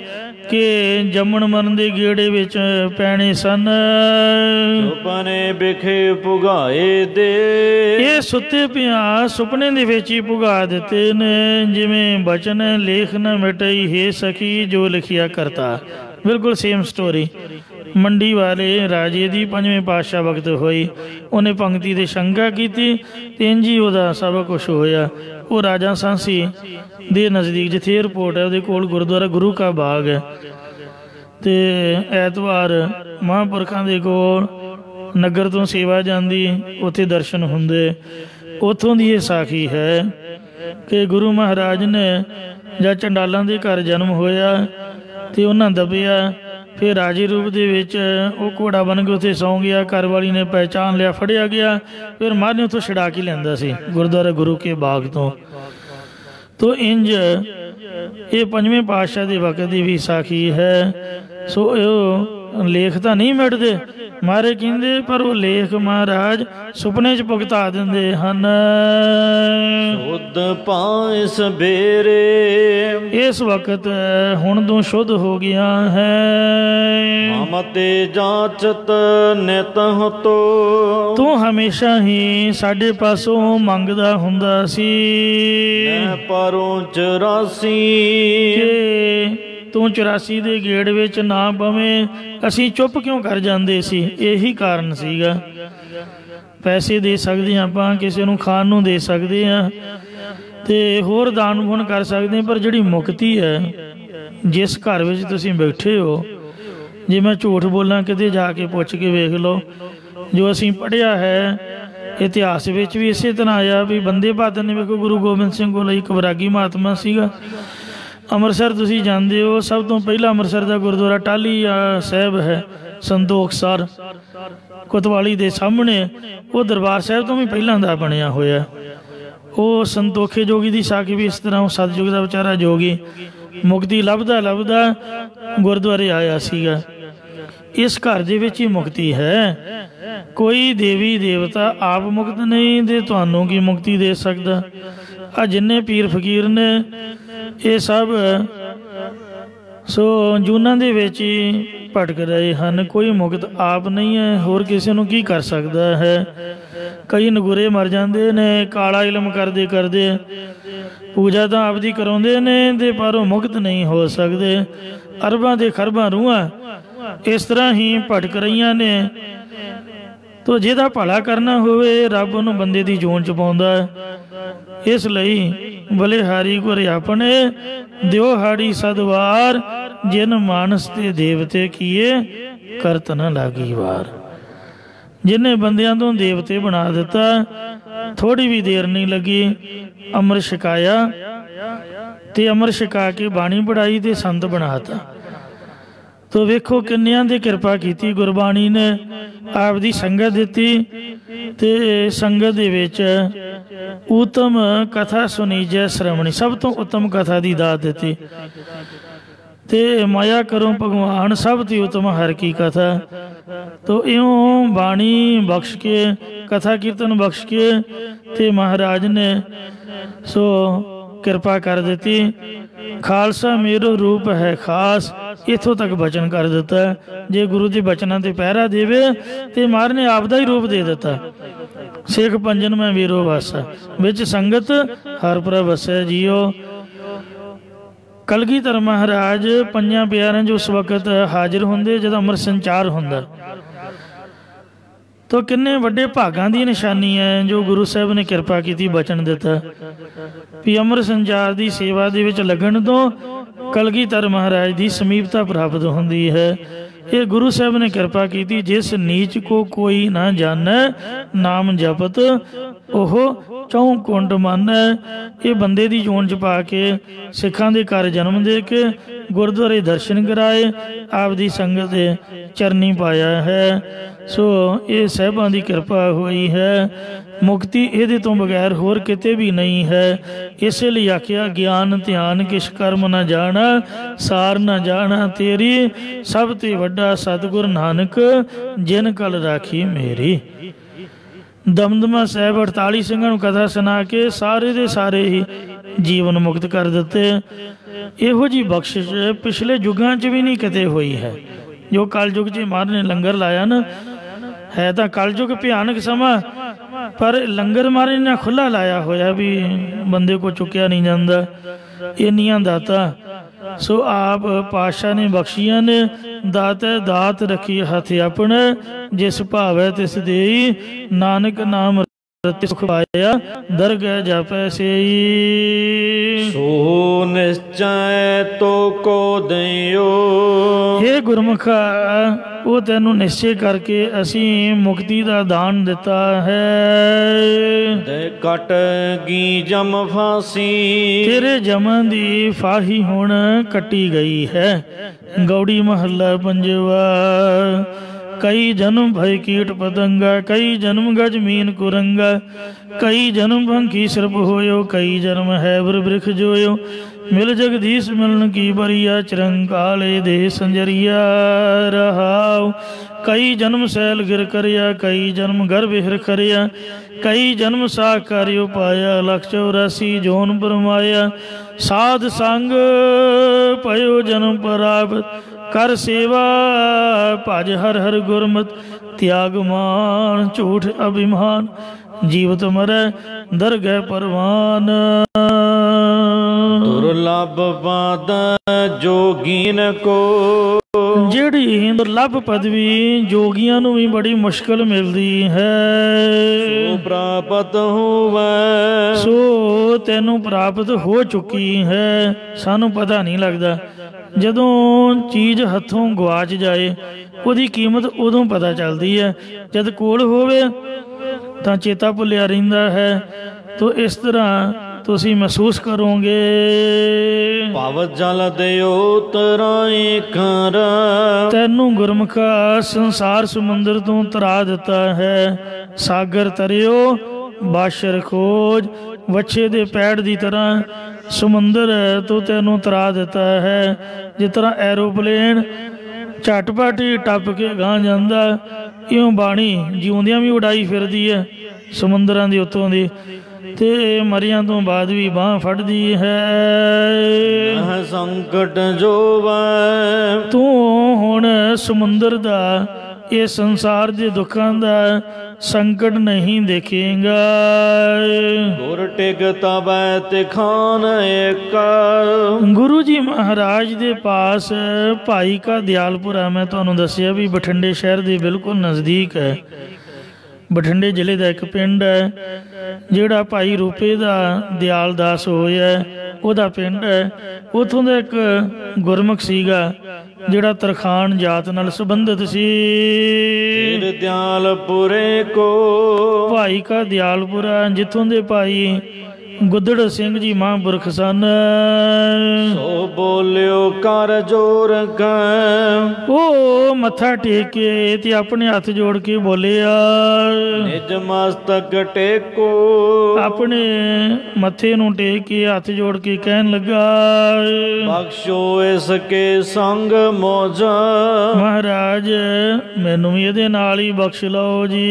ਕਿ ਜੰਮਣ ਮਰਨ ਦੇ ਗੇੜੇ ਵਿੱਚ ਪੈਣੇ ਸਨ। ਸੁਪਨੇ ਵਿਖੇ ਪੁਗਾਏ ਦੇ। ਇਹ ਸੁੱਤੇ ਪਿਆ ਸੁਪਨੇ ਦੇ ਵਿੱਚ ਹੀ ਪੁਗਾ ਦਿੱਤੇ ਨੇ, ਜਿਵੇਂ ਬਚਨ ਲੇਖ ਨ ਮਿਟਈ ਹੈ ਸਖੀ ਜੋ ਲਿਖਿਆ ਕਰਤਾ। ਬਿਲਕੁਲ ਸੇਮ ਸਟੋਰੀ। ਮੰਡੀ ਵਾਲੇ ਰਾਜੇ ਦੀ 5ਵੇਂ ਪਾਤਸ਼ਾਹ ਵਕਤ ਹੋਈ, ਉਹਨੇ ਪੰਕਤੀ ਦੇ ਸ਼ੰਕਾ ਕੀਤੀ ਤੇ ਇੰਝ ਹੀ ਉਹਦਾ ਸਭ ਕੁਛ ਹੋਇਆ। ਉਹ ਰਾਜਾ ਸਾਂਸੀ ਦੇ ਨਜ਼ਦੀਕ ਜਿੱਥੇ ਏਅਰਪੋਰਟ ਹੈ ਉਹਦੇ ਕੋਲ ਗੁਰਦੁਆਰਾ ਗੁਰੂ ਕਾ ਬਾਗ ਹੈ, ਤੇ ਐਤਵਾਰ ਮਹਾਂਪੁਰਖਾਂ ਦੇ ਕੋਲ ਨਗਰ ਤੋਂ ਸੇਵਾ ਜਾਂਦੀ, ਉੱਥੇ ਦਰਸ਼ਨ ਹੁੰਦੇ। ਉੱਥੋਂ ਦੀ ਇਹ ਸਾਖੀ ਹੈ ਕਿ ਗੁਰੂ ਮਹਾਰਾਜ ਨੇ ਜਦ ਚੰਡਾਲਾਂ ਦੇ ਘਰ ਜਨਮ ਹੋਇਆ ਤੇ ਉਹਨਾਂ ਦੱਬਿਆ, ਫਿਰ ਰਾਜੇ ਰੂਪ ਦੇ ਵਿੱਚ ਉਹ ਘੋੜਾ ਬਣ ਕੇ ਉੱਥੇ ਸੌਂ ਗਿਆ। ਘਰ ਵਾਲੀ ਨੇ ਪਹਿਚਾਣ ਲਿਆ, ਫੜਿਆ ਗਿਆ, ਫਿਰ ਮਹਾਰਾਜ ਨੇ ਉੱਥੋਂ ਛੁਡਾ ਕੇ ਲਿਆਂਦਾ ਸੀ ਗੁਰਦੁਆਰਾ ਗੁਰੂ ਕੇ ਬਾਗ ਤੋਂ। ਤੋ ਇੰਝ ਇਹ 5ਵੇਂ ਪਾਤਸ਼ਾਹ ਦੇ ਵਕਤ ਦੀ ਵੀ ਸਾਖੀ ਹੈ। ਸੋ ਉਹ ਲੇਖ ਤਾਂ ਨਹੀਂ ਮਿਟਦੇ ਮਹਾਰਾਜ ਕਹਿੰਦੇ, ਪਰ ਉਹ ਲੇਖ ਮਹਾਰਾਜ ਸੁਪਨੇ 'ਚ ਭੁਗਤਾ ਦਿੰਦੇ ਹਨ। ਸ਼ੁੱਧ ਪਾਏ ਸਵੇਰੇ। ਇਸ ਵਕਤ ਹੁਣ ਤੋਂ ਸ਼ੁੱਧ ਹੋ ਗਿਆ ਹੈ। ਹਮ ਤੇ ਜਾਂਚਤ ਨਿਤ ਤੋ। ਤੂੰ ਹਮੇਸ਼ਾ ਹੀ ਸਾਡੇ ਪਾਸੋਂ ਮੰਗਦਾ ਹੁੰਦਾ ਸੀ ਮੈਂ ਪਰੋਂ 84 ਕਿ ਤੂੰ 84 ਦੇ ਗੇੜ ਵਿੱਚ ਨਾ ਪਵੇਂ। ਅਸੀਂ ਚੁੱਪ ਕਿਉਂ ਕਰ ਜਾਂਦੇ ਸੀ? ਇਹੀ ਕਾਰਨ ਸੀਗਾ। ਪੈਸੇ ਦੇ ਸਕਦੇ ਹਾਂ ਆਪਾਂ, ਕਿਸੇ ਨੂੰ ਖਾਣ ਨੂੰ ਦੇ ਸਕਦੇ ਹਾਂ ਤੇ ਹੋਰ ਦਾਨ ਪੁੰਨ ਕਰ ਸਕਦੇ ਹਾਂ, ਪਰ ਜਿਹੜੀ ਮੁਕਤੀ ਹੈ, ਜਿਸ ਘਰ ਵਿੱਚ ਤੁਸੀਂ ਬੈਠੇ ਹੋ, ਜੇ ਮੈਂ ਝੂਠ ਬੋਲਾਂ ਕਿਤੇ ਜਾ ਕੇ ਪੁੱਛ ਕੇ ਵੇਖ ਲਓ, ਜੋ ਅਸੀਂ ਪੜ੍ਹਿਆ ਹੈ ਇਤਿਹਾਸ ਵਿੱਚ ਵੀ ਇਸੇ ਤਰ੍ਹਾਂ ਆਇਆ ਵੀ ਬੰਦੇ ਬਹਾਦਰ ਨੇ, ਵੇਖੋ ਗੁਰੂ ਗੋਬਿੰਦ ਸਿੰਘ ਕੋਲ ਇੱਕ ਵੈਰਾਗੀ ਮਹਾਤਮਾ ਸੀਗਾ। ਅੰਮ੍ਰਿਤਸਰ ਤੁਸੀਂ ਜਾਂਦੇ ਹੋ, ਸਭ ਤੋਂ ਪਹਿਲਾਂ ਅੰਮ੍ਰਿਤਸਰ ਦਾ ਗੁਰਦੁਆਰਾ ਟਾਹਲੀ ਸਾਹਿਬ ਹੈ, ਸੰਤੋਖ ਸਰ ਕੋਤਵਾਲੀ ਦੇ ਸਾਹਮਣੇ। ਉਹ ਦਰਬਾਰ ਸਾਹਿਬ ਤੋਂ ਵੀ ਪਹਿਲਾਂ ਦਾ ਬਣਿਆ ਹੋਇਆ। ਉਹ ਸੰਤੋਖੇ ਜੋਗੀ ਦੀ ਸਾਖੀ ਵੀ ਇਸ ਤਰ੍ਹਾਂ, ਉਹ ਸਤਿਯੁਗ ਦਾ ਵਿਚਾਰਾ ਜੋਗੀ ਮੁਕਤੀ ਲੱਭਦਾ ਲੱਭਦਾ ਗੁਰਦੁਆਰੇ ਆਇਆ ਸੀਗਾ। ਇਸ ਘਰ ਦੇ ਵਿੱਚ ਹੀ ਮੁਕਤੀ ਹੈ। ਕੋਈ ਦੇਵੀ ਦੇਵਤਾ ਆਪ ਮੁਕਤ ਨਹੀਂ ਤੇ ਤੁਹਾਨੂੰ ਕੀ ਮੁਕਤੀ ਦੇ ਸਕਦਾ? ਆ ਜਿੰਨੇ ਪੀਰ ਫਕੀਰ ਨੇ ਇਹ ਸਭ ਸੋ ਜੂਨਾਂ ਦੇ ਵਿੱਚ ਹੀ ਭਟਕ ਰਹੇ ਹਨ। ਕੋਈ ਮੁਕਤ ਆਪ ਨਹੀਂ ਹੈ, ਹੋਰ ਕਿਸੇ ਨੂੰ ਕੀ ਕਰ ਸਕਦਾ ਹੈ? ਕਈ ਨਗੁਰੇ ਮਰ ਜਾਂਦੇ ਨੇ ਕਾਲਾ ਇਲਮ ਕਰਦੇ ਕਰਦੇ, ਪੂਜਾ ਤਾਂ ਆਪਦੀ ਕਰਾਉਂਦੇ ਨੇ ਤੇ ਪਰ ਉਹ ਮੁਕਤ ਨਹੀਂ ਹੋ ਸਕਦੇ। ਅਰਬਾਂ ਦੇ ਖਰਬਾਂ ਰੂਹਾਂ ਇਸ ਤਰ੍ਹਾਂ ਹੀ ਭਟਕ ਰਹੀਆਂ ਨੇ। ਤੋ ਜਿਹਦਾ ਭਲਾ ਕਰਨਾ ਹੋਵੇ ਰੱਬ ਉਹਨੂੰ ਬੰਦੇ ਦੀ ਜੂਨ ਚ ਪਾਉਂਦਾ। ਇਸ ਲਈ ਬਲਿਹਾਰੀ ਗੁਰ ਆਪਣੇ ਦਿਓ ਹਾੜੀ ਸਦਵਾਰ, ਜਿਨ ਮਾਨਸ ਤੇ ਦੇਵਤੇ ਕੀਏ ਕਰਤ ਨ ਲਾਗੀ ਵਾਰ। ਜਿਹਨੇ ਬੰਦਿਆਂ ਤੋਂ ਦੇਵਤੇ ਬਣਾ ਦਿੱਤਾ, ਥੋੜੀ ਵੀ ਦੇਰ ਨਹੀਂ ਲੱਗੀ, ਅੰਮ੍ਰਿਤ ਛਕਾਇਆ ਤੇ ਅੰਮ੍ਰਿਤ ਛਕਾ ਕੇ ਬਾਣੀ ਪੜ੍ਹਾਈ ਤੇ ਸੰਤ ਬਣਾਤਾ। ਤੋ ਵੇਖੋ ਕਿੰਨਿਆਂ ਦੀ ਕਿਰਪਾ ਕੀਤੀ ਗੁਰਬਾਣੀ ਨੇ, ਆਪ ਦੀ ਸੰਗਤ ਦਿੱਤੀ ਤੇ ਸੰਗਤ ਦੇ ਵਿੱਚ ਉਤਮ ਕਥਾ ਸੁਣੀਜੈ ਸ਼੍ਰਵਣੀ, ਸਭ ਤੋਂ ਉਤਮ ਕਥਾ ਦੀ ਦਾਤ ਦਿੱਤੀ। ਤੇ ਮਾਇਆ ਕਰੋ ਭਗਵਾਨ ਸਭ ਤੋਂ ਉਤਮ ਹਰ ਕੀ ਕਥਾ। ਤੋ ਇਉਂ ਬਾਣੀ ਬਖਸ਼ ਕੇ, ਕਥਾ ਕੀਰਤਨ ਬਖਸ਼ ਕੇ ਤੇ ਮਹਾਰਾਜ ਨੇ ਸੋ ਕਿਰਪਾ ਕਰ ਦਿੱਤੀ। ਖਾਲਸਾ ਮੇਰੋ ਰੂਪ ਹੈ ਖਾਸ, ਇੱਥੋਂ ਤੱਕ ਬਚਨ ਕਰ ਦਿੱਤਾ। ਜੇ ਗੁਰੂ ਦੇ ਬਚਨਾਂ ਤੇ ਪਹਿਰਾ ਦੇਵੇ ਤੇ ਮਹਾਰਾਜ ਨੇ ਆਪ ਦਾ ਹੀ ਰੂਪ ਦੇ ਦਿੱਤਾ। ਸਿੱਖ ਪੰਜਨ ਮੈਂ ਵੀਰੋ ਵਸ, ਵਿੱਚ ਸੰਗਤ ਹਰ ਪ੍ਰਭ ਵਸੈ ਜੀਓ। ਕਲਗੀਧਰ ਮਹਾਰਾਜ ਪੰਜਾਂ ਪਿਆਰਿਆਂ 'ਚ ਉਸ ਵਕਤ ਹਾਜ਼ਰ ਹੁੰਦੇ ਜਦੋਂ ਅੰਮ੍ਰਿਤ ਸੰਚਾਰ ਹੁੰਦਾ। ਤੋ ਕਿੰਨੇ ਵੱਡੇ ਭਾਗਾਂ ਦੀ ਨਿਸ਼ਾਨੀ ਹੈ ਜੋ ਗੁਰੂ ਸਾਹਿਬ ਨੇ ਕਿਰਪਾ ਕੀਤੀ, ਬਚਨ ਦਿੱਤਾ ਵੀ ਅੰਮ੍ਰਿਤ ਸੰਚਾਰ ਦੀ ਸੇਵਾ ਦੇ ਵਿੱਚ ਲੱਗਣ ਤੋਂ ਕਲਗੀਧਰ ਮਹਾਰਾਜ ਦੀ ਸਮੀਪਤਾ ਪ੍ਰਾਪਤ ਹੁੰਦੀ ਹੈ। ਇਹ ਗੁਰੂ ਸਾਹਿਬ ਨੇ ਕਿਰਪਾ ਕੀਤੀ। ਜਿਸ ਨੀਚ ਕੋ ਕੋਈ ਨਾ ਜਾਣੈ, ਨਾਮ ਜਪਤ ਉਹ ਚੌਂ ਕੁੰਡ ਮੰਨ ਇਹ ਬੰਦੇ ਦੀ ਜੋਨ ਚ ਪਾ ਕੇ ਸਿੱਖਾਂ ਦੇ ਘਰ ਜਨਮ ਦੇ ਕੇ ਗੁਰਦੁਆਰੇ ਦਰਸ਼ਨ ਕਰਾਏ, ਆਪਦੀ ਸੰਗਤ ਦੇ ਚਰਨੀ ਪਾਇਆ ਹੈ। ਸੋ ਇਹ ਸਾਹਿਬਾਂ ਦੀ ਕਿਰਪਾ ਹੋਈ ਹੈ। ਮੁਕਤੀ ਇਹਦੇ ਤੋਂ ਬਗੈਰ ਹੋਰ ਕਿਤੇ ਵੀ ਨਹੀਂ ਹੈ। ਇਸੇ ਲਈ ਆਖਿਆ ਗਿਆਨ ਧਿਆਨ ਕਿਛ ਕਰਮ ਨਾ ਜਾਣਾ, ਸਾਰ ਨਾ ਜਾਣਾ ਤੇਰੀ, ਸਭ ਤੇ ਵੱਡਾ ਸਤਿਗੁਰ ਨਾਨਕ ਜਿਨ ਕਲ ਰਾਖੀ ਮੇਰੀ। ਦਮਦਮਾ ਸਾਹਿਬ 48 ਸਿੰਘਾਂ ਨੂੰ ਕਥਾ ਸੁਣਾ ਕੇ ਸਾਰੇ ਦੇ ਸਾਰੇ ਹੀ ਜੀਵਨ ਮੁਕਤ ਕਰ ਦਿੱਤੇ। ਇਹੋ ਜਿਹੀ ਬਖਸ਼ਿਸ਼ ਪਿਛਲੇ ਯੁੱਗਾਂ 'ਚ ਵੀ ਨਹੀਂ ਕਿਤੇ ਹੋਈ ਹੈ। ਜੋ ਕਲਯੁਗ 'ਚ ਮਹਾਰਾਜ ਨੇ ਲੰਗਰ ਲਾਇਆ ਨਾ, ਹੈ ਤਾਂ ਕਲਯੁਗ ਭਿਆਨਕ ਸਮਾਂ, ਪਰ ਲੰਗਰ ਮਹਾਰਾਜ ਨੇ ਖੁੱਲ੍ਹਾ ਲਾਇਆ ਹੋਇਆ ਵੀ ਬੰਦੇ ਕੋ ਚੁੱਕਿਆ ਨਹੀਂ ਜਾਂਦਾ, ਇੰਨੀਆਂ ਦਾਤਾਂ। ਸੋ ਆਪ ਪਾਤਸ਼ਾਹ ਨੇ ਬਖਸ਼ੀਆਂ ਨੇ। ਦਾਤ ਹੈ ਦਾਤ ਰੱਖੀ ਹੱਥ ਆਪਣੇ, ਜਿਸ ਭਾਵੈ ਤਿਸ ਦੇਈ, ਨਾਨਕ ਨਾਮ ਰਤਿ ਸੁਖ ਪਾਇਆ, ਦਰਗਹਿ ਜਾਪੈ ਸੇਈ। ਸੋ ਨਿਸ਼ਚੈ ਤੋ ਕੋ ਦਇਓ, ਹੇ ਗੁਰਮੁਖਾ ਉਹ ਤੈਨੂੰ ਨਿਸ਼ਚੈ ਕਰਕੇ ਅਸੀਂ ਮੁਕਤੀ ਦਾ ਦਾਨ ਦਿੱਤਾ ਹੈ। ਤੇ ਕਟ ਗੀ ਜਮ ਫਾਸੀ, ਤੇਰੇ ਜਮਨ ਦੀ ਫਾਹੀ ਹੁਣ ਕੱਟੀ ਗਈ ਹੈ। ਗੌੜੀ ਮਹੱਲਾ ਪੰਜਵਾ। कई जन्म भय कीट पतंगा, कई जन्म गज मीन कुरंगा, कई जन्म भंगी सर्प होयो, कई जन्म है वर वृक्ष जोयो, मिल जगदीश मिलन की बरिया, चिरंकाले दे संजरिया रहाओ। कई जन्म सैल गिर करिया, कई जन्म गर्भ हिर करिया, कई जन्म साख कार्यो पाया, 184 जोन परमाया। साध संग पयो जन्म परापत, कर सेवा भज हर हर गुरमत, त्याग मान झूठ अभिमान, जीवत मरै दरगह परवान। दुर्लभ पद जोगीन को, ਜਿਹੜੀ ਦੁਰਲਭ ਪਦਵੀ ਜੋਗੀਆਂ ਨੂੰ ਵੀ ਬੜੀ ਮੁਸ਼ਕਲ ਮਿਲਦੀ ਹੈ। ਸੋ ਪ੍ਰਾਪਤ ਹੋਵੇ, ਸੋ ਤੈਨੂੰ ਪ੍ਰਾਪਤ ਹੋ ਚੁੱਕੀ ਹੈ, ਸਾਨੂੰ ਪਤਾ ਨਹੀਂ ਲੱਗਦਾ। ਜਦੋਂ ਚੀਜ਼ ਹੱਥੋਂ ਗਵਾਚ ਜਾਏ ਉਹਦੀ ਕੀਮਤ ਉਦੋਂ ਪਤਾ ਚੱਲਦੀ ਹੈ, ਜਦ ਕੋਲ ਹੋਵੇ ਤਾਂ ਚੇਤਾ ਭੁੱਲਿਆ ਰਹਿੰਦਾ ਹੈ। ਤੋ ਇਸ ਤਰ੍ਹਾਂ ਤੁਸੀਂ ਮਹਿਸੂਸ ਕਰੋਗੇ। ਭਵ ਜਲ ਦਿਓ ਤਰਾਏ ਕਰ, ਤੈਨੂੰ ਗੁਰਮੁਖਾ ਸੰਸਾਰ ਸਮੁੰਦਰ ਤੋਂ ਤਰਾ ਦਿੱਤਾ ਹੈ। ਸਾਗਰ ਤਰਿਓ ਬਾਸ਼ਰ ਖੋਜ, ਵੱਛੇ ਦੇ ਪੈੜ ਦੀ ਤਰ੍ਹਾਂ ਸਮੁੰਦਰ ਤੋਂ ਤੈਨੂੰ ਤਰਾ ਦਿੱਤਾ ਹੈ। ਜਿਸ ਤਰ੍ਹਾਂ ਐਰੋਪਲੇਨ ਝਟਪਟ ਹੀ ਟੱਪ ਕੇ ਗਾਂ ਜਾਂਦਾ, ਇਉਂ ਬਾਣੀ ਜਿਉਂਦਿਆਂ ਵੀ ਉਡਾਈ ਫਿਰਦੀ ਹੈ ਸਮੁੰਦਰਾਂ ਦੇ ਉੱਤੋਂ ਦੀ, ਤੇ ਮਰਿਆਂ ਤੋਂ ਬਾਅਦ ਵੀ ਬਾਂਹ ਫੜਦੀ ਹੈ। ਸੰਕਟ ਜੋਵੈ, ਤੂੰ ਹੁਣ ਸਮੁੰਦਰ ਦਾ ਇਹ ਸੰਸਾਰ ਦੇ ਦੁੱਖਾਂ ਦਾ ਸੰਕਟ ਨਹੀਂ ਦੇਖੇਗਾ। ਗੁਰ ਟਿਕ ਤਬੈ ਤਿਖਾਨ ਏਕ, ਗੁਰੂ ਜੀ ਮਹਾਰਾਜ ਦੇ ਪਾਸ ਭਾਈ ਕਾ ਦਿਆਲਪੁਰਾ, ਮੈਂ ਤੁਹਾਨੂੰ ਦੱਸਿਆ ਵੀ ਬਠਿੰਡੇ ਸ਼ਹਿਰ ਦੇ ਬਿਲਕੁਲ ਨਜ਼ਦੀਕ ਹੈ। ਬਠਿੰਡੇ ਜ਼ਿਲ੍ਹੇ ਦਾ ਇੱਕ ਪਿੰਡ ਹੈ ਜਿਹੜਾ ਭਾਈ ਰੂਪੇ ਦਾ ਦਿਆਲ ਦਾਸ ਹੋਇਆ, ਉਹਦਾ ਪਿੰਡ ਹੈ। ਉੱਥੋਂ ਦਾ ਇੱਕ ਗੁਰਮੁਖ ਸੀਗਾ ਜਿਹੜਾ ਤਰਖਾਣ ਜਾਤ ਨਾਲ ਸੰਬੰਧਿਤ ਸੀ। ਦਿਆਲਪੁਰੇ ਕੋ, ਭਾਈ ਕਾ ਦਿਆਲਪੁਰਾ, ਜਿੱਥੋਂ ਦੇ ਭਾਈ ਗੁੱਦੜ ਸਿੰਘ ਜੀ ਮਹਾਂਪੁਰਖ ਸਨ। ਸੋ ਬੋਲਿਓ ਕਰ ਜੋਰ ਕੈ, ਉਹ ਮੱਥਾ ਟੇਕ ਕੇ ਤੇ ਆਪਣੇ ਹੱਥ ਜੋੜ ਕੇ ਬੋਲਿਆ, ਨਿਜ ਮਸਤਕ ਟੇਕੋ, ਆਪਣੇ ਮੱਥੇ ਨੂੰ ਟੇਕ ਕੇ ਹੱਥ ਜੋੜ ਕੇ ਕਹਿਣ ਲੱਗਾ, ਬਖਸ਼ੋ ਇਸ ਕੇ ਸੰਗ ਮੋਜ, ਮਹਾਰਾਜ ਮੈਨੂੰ ਵੀ ਇਹਦੇ ਨਾਲ ਹੀ ਬਖਸ਼ ਲਓ ਜੀ।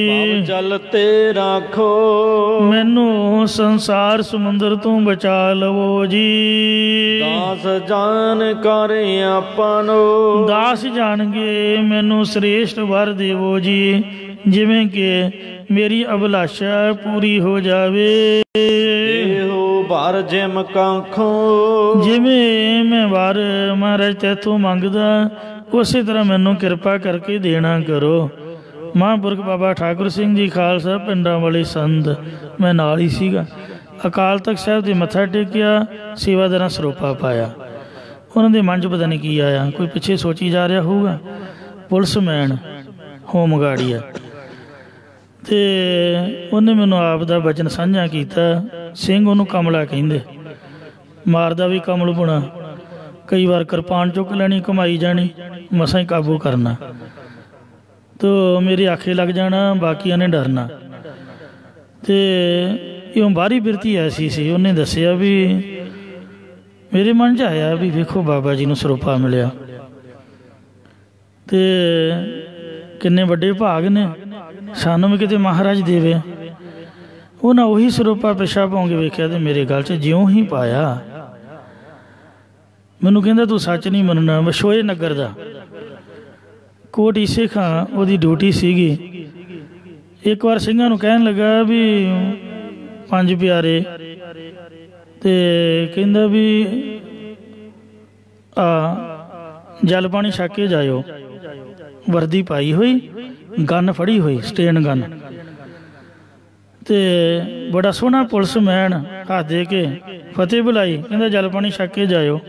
ਭਵ ਜਲ ਤੇ ਰਾਖੋ, ਮੈਨੂੰ ਸੰਸਾਰ ਸਮੁੰਦਰ ਤੋਂ ਬਚਾ ਲਵੋ ਜੀ। ਦਾਸ ਜਾਨ ਕਰ ਆਪਨੋ, ਦਾਸ ਜਾਣਗੇ ਮੈਨੂੰ ਸ੍ਰੇਸ਼ਟ ਵਰ ਦੇਵੋ ਜੀ, ਜਿਵੇਂ ਕਿ ਮੇਰੀ ਅਭਿਲਾਸ਼ਾ ਪੂਰੀ ਹੋ ਜਾਵੇ। ਇਹੋ ਭਰ ਜਿਮ ਕਾਂਖੋ, ਜਿਵੇਂ ਮੈਂ ਵਰ ਮਹਾਰਾਜ ਤੈਥੋਂ ਮੰਗਦਾ ਉਸੇ ਤਰ੍ਹਾਂ ਮੈਨੂੰ ਕਿਰਪਾ ਕਰਕੇ ਦੇਣਾ ਕਰੋ। ਮਹਾਂਪੁਰਖ ਬਾਬਾ ਠਾਕੁਰ ਸਿੰਘ ਜੀ ਖਾਲਸਾ ਪਿੰਡਾਂ ਵਾਲੇ ਸੰਤ, ਮੈਂ ਨਾਲ ਹੀ ਸੀਗਾ। ਅਕਾਲ ਤਖਤ ਸਾਹਿਬ ਦੇ ਮੱਥਾ ਟੇਕਿਆ, ਸੇਵਾਦਾਰਾਂ ਸਰੋਪਾ ਪਾਇਆ। ਉਹਨਾਂ ਦੇ ਮਨ 'ਚ ਪਤਾ ਨਹੀਂ ਕੀ ਆਇਆ, ਕੋਈ ਪਿੱਛੇ ਸੋਚੀ ਜਾ ਰਿਹਾ ਹੋਊਗਾ ਪੁਲਿਸਮੈਨ ਹੋਮਗਾਰਡ ਆ, ਤੇ ਉਹਨੇ ਮੈਨੂੰ ਆਪ ਦਾ ਬਚਨ ਸਾਂਝਾ ਕੀਤਾ। ਸਿੰਘ ਉਹਨੂੰ ਕਮਲਾ ਕਹਿੰਦੇ, ਮਾਰਦਾ ਵੀ ਕਮਲ ਪੁਣਾ। ਕਈ ਵਾਰ ਕਿਰਪਾਨ ਚੁੱਕ ਲੈਣੀ, ਘੁਮਾਈ ਜਾਣੀ, ਮਸਾਂ ਹੀ ਕਾਬੂ ਕਰਨਾ, ਤੋ ਮੇਰੇ ਆਖੇ ਲੱਗ ਜਾਣਾ, ਬਾਕੀਆਂ ਨੇ ਡਰਨਾ। ਤੇ ਇਉਂ ਬਾਹਰੀ ਬਿਰਤੀ ਐਸੀ ਸੀ। ਉਹਨੇ ਦੱਸਿਆ ਵੀ ਮੇਰੇ ਮਨ 'ਚ ਆਇਆ ਵੀ ਵੇਖੋ ਬਾਬਾ ਜੀ ਨੂੰ ਸਰੂਪਾ ਮਿਲਿਆ ਤੇ ਕਿੰਨੇ ਵੱਡੇ ਭਾਗ ਨੇ, ਸਾਨੂੰ ਵੀ ਕਿਤੇ ਮਹਾਰਾਜ ਦੇਵੇ। ਉਹਨਾਂ ਉਹੀ ਸਰੂਪਾ ਪਿਛਾ ਪਾਉਂ ਕੇ ਵੇਖਿਆ ਤੇ ਮੇਰੇ ਗਲ 'ਚ ਜਿਉਂ ਹੀ ਪਾਇਆ। ਮੈਨੂੰ ਕਹਿੰਦਾ ਤੂੰ ਸੱਚ ਨਹੀਂ ਮੰਨਣਾ। ਵਿਸ਼ੋਏ ਨਗਰ ਦਾ ਕੋਟ ਈਸੇ ਖਾਂ ਉਹਦੀ ਡਿਊਟੀ ਸੀਗੀ। ਇੱਕ ਵਾਰ ਸਿੰਘਾਂ ਨੂੰ ਕਹਿਣ ਲੱਗਾ ਵੀ 5 ਪਿਆਰੇ, ਤੇ ਕਹਿੰਦਾ ਵੀ ਜਲ ਪਾਣੀ ਛਕ ਕੇ ਜਾਇਓ। ਵਰਦੀ ਪਾਈ ਹੋਈ, ਗਨ ਫੜੀ ਹੋਈ, ਸਟੇਨ ਗਨ, ਤੇ ਬੜਾ ਸੋਹਣਾ ਪੁਲਿਸ ਮੈਨ ਹੱਥ ਦੇ ਕੇ ਫਤਿਹ ਬੁਲਾਈ। ਕਹਿੰਦਾ ਜਲ ਪਾਣੀ ਛਕ ਕੇ ਜਾਇਓ।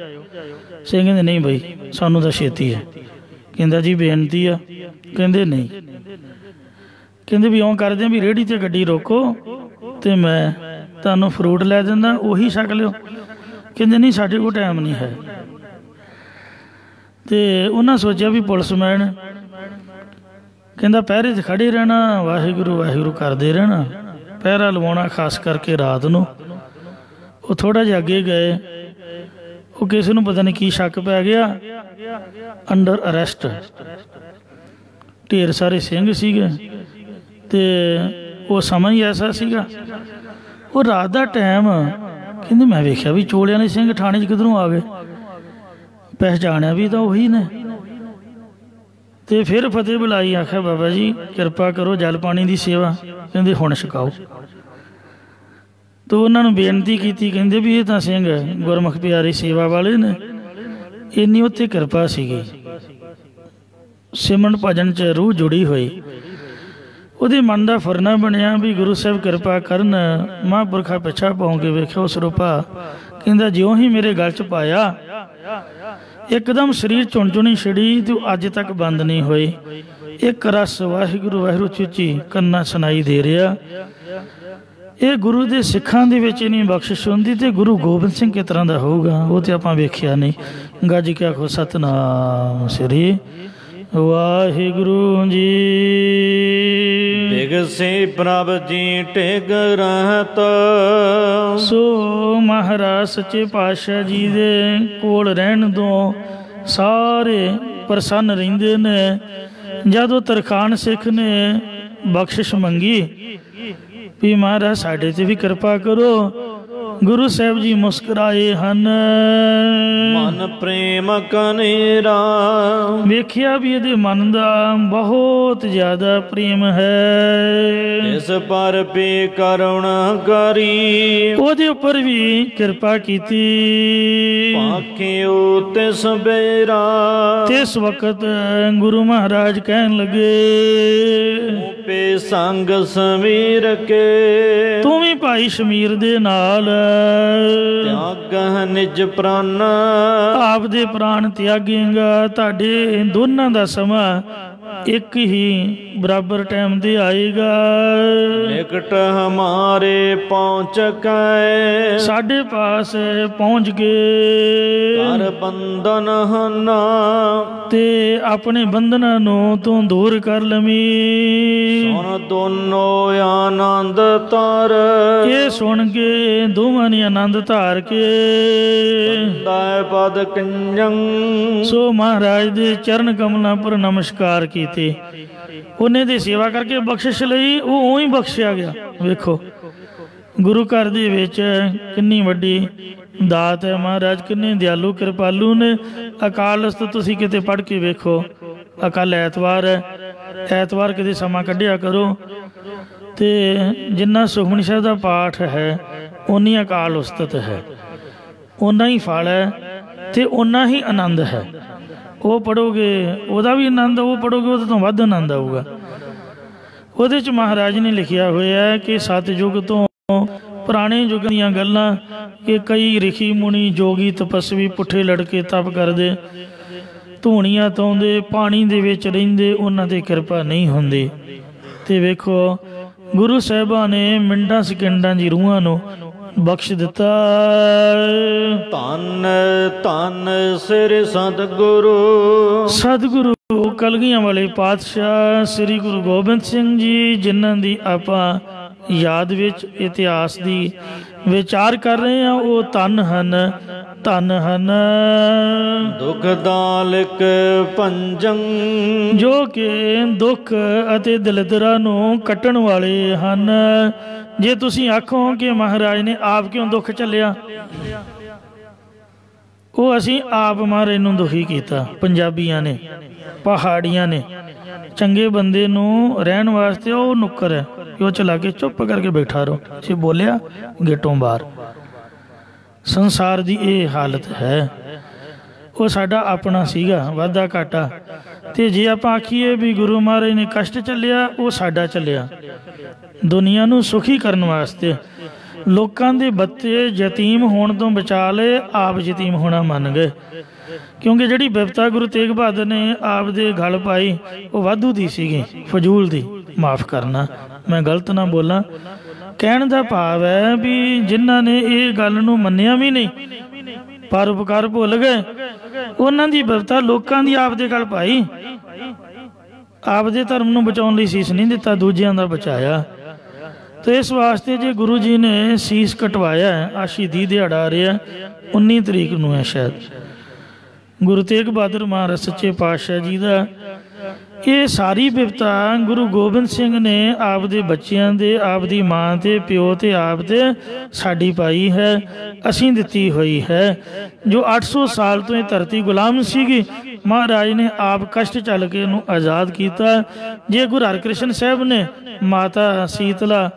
ਸਿੰਘ ਕਹਿੰਦੇ ਨਹੀਂ ਬਈ ਸਾਨੂੰ ਤਾਂ ਛੇਤੀ ਹੈ। ਕਹਿੰਦਾ ਜੀ ਬੇਨਤੀ ਆ। ਕਹਿੰਦੇ ਨਹੀਂ। ਕਹਿੰਦੇ ਵੀ ਇਉਂ ਕਰਦੇ ਵੀ ਰੇਹੜੀ 'ਤੇ ਗੱਡੀ ਰੋਕੋ ਤੇ ਮੈਂ ਤੁਹਾਨੂੰ ਫਰੂਟ ਲੈ ਦਿੰਦਾ, ਉਹੀ ਛਕ ਲਿਓ। ਕਹਿੰਦੇ ਨਹੀਂ ਸਾਡੇ ਕੋਲ ਟਾਈਮ ਨਹੀਂ ਹੈ। ਤੇ ਉਹਨਾਂ ਸੋਚਿਆ ਵੀ ਪੁਲਿਸਮੈਨ, ਕਹਿੰਦਾ ਪਹਿਰੇ 'ਚ ਖੜੇ ਰਹਿਣਾ, ਵਾਹਿਗੁਰੂ ਵਾਹਿਗੁਰੂ ਕਰਦੇ ਰਹਿਣਾ, ਪਹਿਰਾ ਲਵਾਉਣਾ, ਖਾਸ ਕਰਕੇ ਰਾਤ ਨੂੰ। ਉਹ ਥੋੜ੍ਹਾ ਜਿਹਾ ਅੱਗੇ ਗਏ, ਉਹ ਕਿਸੇ ਨੂੰ ਪਤਾ ਨਹੀਂ ਕੀ ਸ਼ੱਕ ਪੈ ਗਿਆ, ਅੰਡਰ ਅਰੈਸਟ। ਢੇਰ ਸਾਰੇ ਸਿੰਘ ਸੀਗੇ ਤੇ ਉਹ ਸਮਾਂ ਹੀ ਐਸਾ ਸੀਗਾ। ਉਹ ਰਾਤ ਦਾ ਟਾਈਮ, ਕਹਿੰਦੇ ਮੈਂ ਵੇਖਿਆ ਵੀ ਚੋਲਿਆਂ ਦੇ ਸਿੰਘ ਥਾਣੇ 'ਚ ਕਿੱਧਰੋਂ ਆ ਗਏ, ਪਹਿਚਾਣਿਆ ਵੀ ਤਾਂ ਉਹੀ ਨੇ। ਤੇ ਫਿਰ ਫਤਿਹ ਬੁਲਾਈ, ਆਖਿਆ ਬਾਬਾ ਜੀ ਕਿਰਪਾ ਕਰੋ ਜਲ ਪਾਣੀ ਦੀ ਸੇਵਾ। ਕਹਿੰਦੇ ਹੁਣ ਛਕਾਓ। ਤਾਂ ਉਹਨਾਂ ਨੂੰ ਬੇਨਤੀ ਕੀਤੀ, ਕਹਿੰਦੇ ਵੀ ਇਹ ਤਾਂ ਸਿੰਘ ਗੁਰਮੁਖ ਪਿਆਰੀ ਸੇਵਾ ਵਾਲੇ ਨੇ। ਇੰਨੀ ਉੱਥੇ ਕਿਰਪਾ ਸੀਗੀ, ਸਿਮਰਨ ਭਜਨ 'ਚ ਰੂਹ ਜੁੜੀ ਹੋਈ। ਉਹਦੇ ਮਨ ਦਾ ਫੁਰਨਾ ਬਣਿਆ ਵੀ ਗੁਰੂ ਸਾਹਿਬ ਕਿਰਪਾ ਕਰਨ। ਮਹਾਂਪੁਰਖਾਂ ਪਿੱਛਾ ਪਾਉਂ ਕੇ ਵੇਖਿਆ ਉਹ ਸਰੂਪਾ। ਕਹਿੰਦਾ ਜਿਉਂ ਹੀ ਮੇਰੇ ਗਲ 'ਚ ਪਾਇਆ, ਇੱਕਦਮ ਸਰੀਰ ਚੁਣ-ਚੁਣੀ ਛਿੜੀ ਤੇ ਅੱਜ ਤੱਕ ਬੰਦ ਨਹੀਂ ਹੋਈ। ਇੱਕ ਰਸ ਵਾਹਿਗੁਰੂ ਵਾਹਿਗੁਰੂ ਚੁੱਚੀ ਕੰਨਾਂ ਸੁਣਾਈ ਦੇ ਰਿਹਾ। ਇਹ ਗੁਰੂ ਦੇ ਸਿੱਖਾਂ ਦੇ ਵਿੱਚ ਨਹੀਂ ਬਖਸ਼ਿਸ਼ ਹੁੰਦੀ, ਤੇ ਗੁਰੂ ਗੋਬਿੰਦ ਸਿੰਘ ਕਿਸ ਤਰ੍ਹਾਂ ਦਾ ਹੋਊਗਾ ਉਹ ਤੇ ਆਪਾਂ ਵੇਖਿਆ ਨਹੀਂ। ਗੱਜ ਕੇ ਆਖੋ ਸਤਿਨਾਮ ਸ੍ਰੀ ਵਾਹਿਗੁਰੂ ਜੀ। ਬਿਗਸੇ ਪ੍ਰਭ ਜੀ ਟਿਕ ਰਹਿਤ, ਸੋ ਮਹਾਰਾਜ ਸੱਚੇ ਪਾਤਸ਼ਾਹ ਜੀ ਦੇ ਕੋਲ ਰਹਿਣ ਤੋਂ ਸਾਰੇ ਪ੍ਰਸੰਨ ਰਹਿੰਦੇ ਨੇ। ਜਦੋਂ ਤਰਖਾਣ ਸਿੱਖ ਨੇ ਬਖਸ਼ਿਸ਼ ਮੰਗੀ ਵੀ ਮਹਾਰਾਜ ਸਾਡੇ 'ਤੇ ਵੀ ਕਿਰਪਾ ਕਰੋ, ਗੁਰੂ ਸਾਹਿਬ ਜੀ ਮੁਸਕਰਾਏ ਹਨ। ਮਨ ਪ੍ਰੇਮ ਕਨੇਰਾ, ਵੇਖਿਆ ਵੀ ਇਹਦੇ ਮਨ ਦਾ ਬਹੁਤ ਜ਼ਿਆਦਾ ਪ੍ਰੇਮ ਹੈ। ਇਸ ਪਰ ਪੇ ਕਰੁਣਾ ਕਰੀ, ਉਹਦੇ ਉੱਪਰ ਵੀ ਕਿਰਪਾ ਕੀਤੀ। ਪਾਖਿਓ ਤਿਸ ਬੇਰਾ, ਇਸ ਵਕਤ ਗੁਰੂ ਮਹਾਰਾਜ ਕਹਿਣ ਲੱਗੇ ਪੇ ਸੰਗ ਸਮੀਰ ਕੇ, ਤੂੰ ਵੀ ਭਾਈ ਸ਼ਮੀਰ ਦੇ ਨਾਲ ਤਿਆਗਹ ਨਿਜ ਪ੍ਰਾਨ, ਆਪ ਦੇ ਪ੍ਰਾਣ ਤਿਆਗੇਗਾ। ਤੁਹਾਡੇ ਦੋਨਾਂ ਦਾ ਸਮਾਂ ਇੱਕ ਹੀ ਬਰਾਬਰ ਟਾਈਮ ਤੇ ਆਏਗਾ। ਨਿਕਟ ਹਮਾਰੇ ਪਹੁੰਚ ਕੇ, ਸਾਡੇ ਪਾਸ ਪਹੁੰਚ ਗਏ। ਕਰ ਬੰਧਨ ਹਨ, ਤੇ ਆਪਣੇ ਬੰਧਨਾਂ ਨੂੰ ਤੂੰ ਦੂਰ ਕਰ ਲਵੀਂ। ਸੁਣ ਦੋਨੋ ਆਨੰਦ ਧਾਰ, ਇਹ ਸੁਣ ਕੇ ਦੋਵਾਂ ਨੇ ਆਨੰਦ ਧਾਰ ਕੇ ਬੰਦਾ ਪਦ ਕੰਜੰ, ਸੋ ਮਹਾਰਾਜ ਦੇ ਚਰਨ ਕਮਲਾਂ ਪਰ ਨਮਸਕਾਰ ਕੀਤੇ। ਉਹਨੇ ਦੀ ਸੇਵਾ ਕਰਕੇ ਬਖਸ਼ਿਸ਼ ਲਈ, ਉਹ ਉਂ ਹੀ ਬਖਸ਼ਿਆ ਗਿਆ। ਵੇਖੋ ਗੁਰੂ ਘਰ ਦੇ ਵਿੱਚ ਕਿੰਨੀ ਵੱਡੀ ਦਾਤ ਹੈ। ਮਹਾਰਾਜ ਕਿੰਨੇ ਦਿਆਲੂ ਕਿਰਪਾਲੂ ਨੇ। ਅਕਾਲ ਉਸਤਤ ਤੁਸੀਂ ਕਿਤੇ ਪੜ੍ਹ ਕੇ ਵੇਖੋ। ਅਕਾਲ ਐਤਵਾਰ ਹੈ, ਐਤਵਾਰ ਕਿਤੇ ਸਮਾਂ ਕੱਢਿਆ ਕਰੋ। ਤੇ ਜਿੰਨਾ ਸੁਖਮਨੀ ਸਾਹਿਬ ਦਾ ਪਾਠ ਹੈ ਓਨੀ ਅਕਾਲ ਉਸਤਤ ਹੈ, ਓਨਾ ਹੀ ਫਲ ਹੈ ਤੇ ਓਨਾ ਹੀ ਆਨੰਦ ਹੈ। ਉਹ ਪੜ੍ਹੋਗੇ ਉਹਦਾ ਵੀ ਆਨੰਦ, ਉਹ ਪੜ੍ਹੋਗੇ ਉਹਦੇ ਤੋਂ ਵੱਧ ਆਨੰਦ ਆਊਗਾ। ਉਹਦੇ 'ਚ ਮਹਾਰਾਜ ਨੇ ਲਿਖਿਆ ਹੋਇਆ ਕਿ ਸਤਿਯੁਗ ਤੋਂ ਪੁਰਾਣੇ ਯੁੱਗ ਦੀਆਂ ਗੱਲਾਂ, ਕਿ ਕਈ ਰਿਸ਼ੀ ਮੁਨੀ ਜੋਗੀ ਤਪਸਵੀ ਪੁੱਠੇ ਲੜਕੇ ਤਪ ਕਰਦੇ, ਧੂਣੀਆਂ ਧੋਂਦੇ, ਪਾਣੀ ਦੇ ਵਿੱਚ ਰਹਿੰਦੇ, ਉਹਨਾਂ 'ਤੇ ਕਿਰਪਾ ਨਹੀਂ ਹੁੰਦੀ। ਤੇ ਵੇਖੋ ਗੁਰੂ ਸਾਹਿਬਾਂ ਨੇ ਮਿੰਟਾਂ ਸਕਿੰਟਾਂ ਦੀ ਰੂਹਾਂ ਨੂੰ ਬਖਸ਼ ਦਿੱਤਾ। ਧੰਨ ਧੰਨ ਸਿਰ ਸਤਿਗੁਰੂ, ਸਤਿਗੁਰੂ ਕਲਗੀਆਂ ਵਾਲੇ ਪਾਤਸ਼ਾਹ ਸ੍ਰੀ ਗੁਰੂ ਗੋਬਿੰਦ ਸਿੰਘ ਜੀ, ਜਿਨ੍ਹਾਂ ਦੀ ਆਪਾਂ ਯਾਦ ਵਿੱਚ ਇਤਿਹਾਸ ਦੀ ਵਿਚਾਰ ਕਰ ਰਹੇ ਹਾਂ, ਉਹ ਧੰਨ ਹਨ, ਧੰਨ ਹਨ। ਦੁਖ ਦਾਲਿਕ ਭੰਜਨ, ਜੋ ਕਿ ਦੁੱਖ ਅਤੇ ਦਲਿਦਰਾਂ ਨੂੰ ਕੱਟਣ ਵਾਲੇ ਹਨ। ਜੇ ਤੁਸੀਂ ਆਖੋ ਕਿ ਮਹਾਰਾਜ ਨੇ ਆਪ ਕਿਉਂ ਦੁੱਖ ਝੱਲਿਆ, ਉਹ ਅਸੀਂ ਆਪ ਮਹਾਰਾਜ ਨੂੰ ਦੁਖੀ ਕੀਤਾ। ਪੰਜਾਬੀਆਂ ਨੇ, ਪਹਾੜੀਆਂ ਨੇ, ਚੰਗੇ ਬੰਦੇ ਨੂੰ ਰਹਿਣ ਵਾਸਤੇ ਉਹ ਨੁੱਕਰ ਹੈ ਕਿ ਉਹ ਚਲਾ ਕੇ ਚੁੱਪ ਕਰਕੇ ਬੈਠਾ ਰਹੋ, ਜੇ ਬੋਲਿਆ ਗੇਟੋਂ ਬਾਹਰ। ਸੰਸਾਰ ਦੀ ਇਹ ਹਾਲਤ ਹੈ। ਉਹ ਸਾਡਾ ਆਪਣਾ ਸੀਗਾ ਵਾਧਾ ਘਾਟਾ, ਤੇ ਜੇ ਆਪਾਂ ਆਖੀਏ ਵੀ ਗੁਰੂ ਮਹਾਰਾਜ ਨੇ ਕਸ਼ਟ ਝੱਲਿਆ, ਉਹ ਸਾਡਾ ਝੱਲਿਆ ਦੁਨੀਆ ਨੂੰ ਸੁਖੀ ਕਰਨ ਵਾਸਤੇ। ਲੋਕਾਂ ਦੇ ਬੱਚੇ ਯਤੀਮ ਹੋਣ ਤੋਂ ਬਚਾ ਲਏ, ਆਪ ਯਤੀਮ ਹੋਣਾ ਮੰਨ ਗਏ। ਕਿਉਂਕਿ ਜਿਹੜੀ ਬਿਪਤਾ ਗੁਰੂ ਤੇਗ ਬਹਾਦਰ ਨੇ ਆਪ ਦੇ ਗਲ ਪਾਈ, ਉਹ ਵਾਧੂ ਦੀ ਸੀਗੀ, ਫਜ਼ੂਲ ਦੀ। ਮਾਫ਼ ਕਰਨਾ, ਮੈਂ ਗਲਤ ਨਾ ਬੋਲਾਂ। ਕਹਿਣ ਦਾ ਭਾਵ ਹੈ ਵੀ ਜਿਨ੍ਹਾਂ ਨੇ ਇਹ ਗੱਲ ਨੂੰ ਮੰਨਿਆ ਵੀ ਨਹੀਂ, ਪਰਉਪਕਾਰ ਭੁੱਲ ਗਏ, ਉਹਨਾਂ ਦੀ ਬਿਪਤਾ ਲੋਕਾਂ ਦੀ ਆਪ ਦੇ ਗਲ ਪਾਈ। ਆਪਦੇ ਧਰਮ ਨੂੰ ਬਚਾਉਣ ਲਈ ਸੀਸ ਨਹੀਂ ਦਿੱਤਾ, ਦੂਜਿਆਂ ਦਾ ਬਚਾਇਆ। ਤੇ ਇਸ ਵਾਸਤੇ ਜੇ ਗੁਰੂ ਜੀ ਨੇ ਸੀਸ ਕਟਵਾਇਆ, ਆ ਸ਼ਹੀਦੀ ਦਿਹਾੜਾ ਆ ਰਿਹਾ 19 ਤਰੀਕ ਨੂੰ ਹੈ ਸ਼ਾਇਦ, ਗੁਰੂ ਤੇਗ ਬਹਾਦਰ ਮਹਾਰਾਜ ਸੱਚੇ ਪਾਤਸ਼ਾਹ ਜੀ ਦਾ। ਇਹ ਸਾਰੀ ਬਿਪਤਾ ਗੁਰੂ ਗੋਬਿੰਦ ਸਿੰਘ ਨੇ ਆਪਦੇ ਬੱਚਿਆਂ ਦੇ, ਆਪਦੀ ਮਾਂ ਤੇ ਪਿਓ ਤੇ ਆਪ ਤੇ ਸਾਡੀ ਪਾਈ ਹੈ, ਅਸੀਂ ਦਿੱਤੀ ਹੋਈ ਹੈ। ਜੋ 800 ਸਾਲ ਤੋਂ ਇਹ ਧਰਤੀ ਗੁਲਾਮ ਸੀਗੀ, ਮਹਾਰਾਜ ਨੇ ਆਪ ਕਸ਼ਟ ਚੱਲ ਕੇ ਇਹਨੂੰ ਆਜ਼ਾਦ ਕੀਤਾ। ਜੇ ਗੁਰੂ ਹਰਕ੍ਰਿਸ਼ਨ ਸਾਹਿਬ ਨੇ ਮਾਤਾ ਸੀਤਲਾ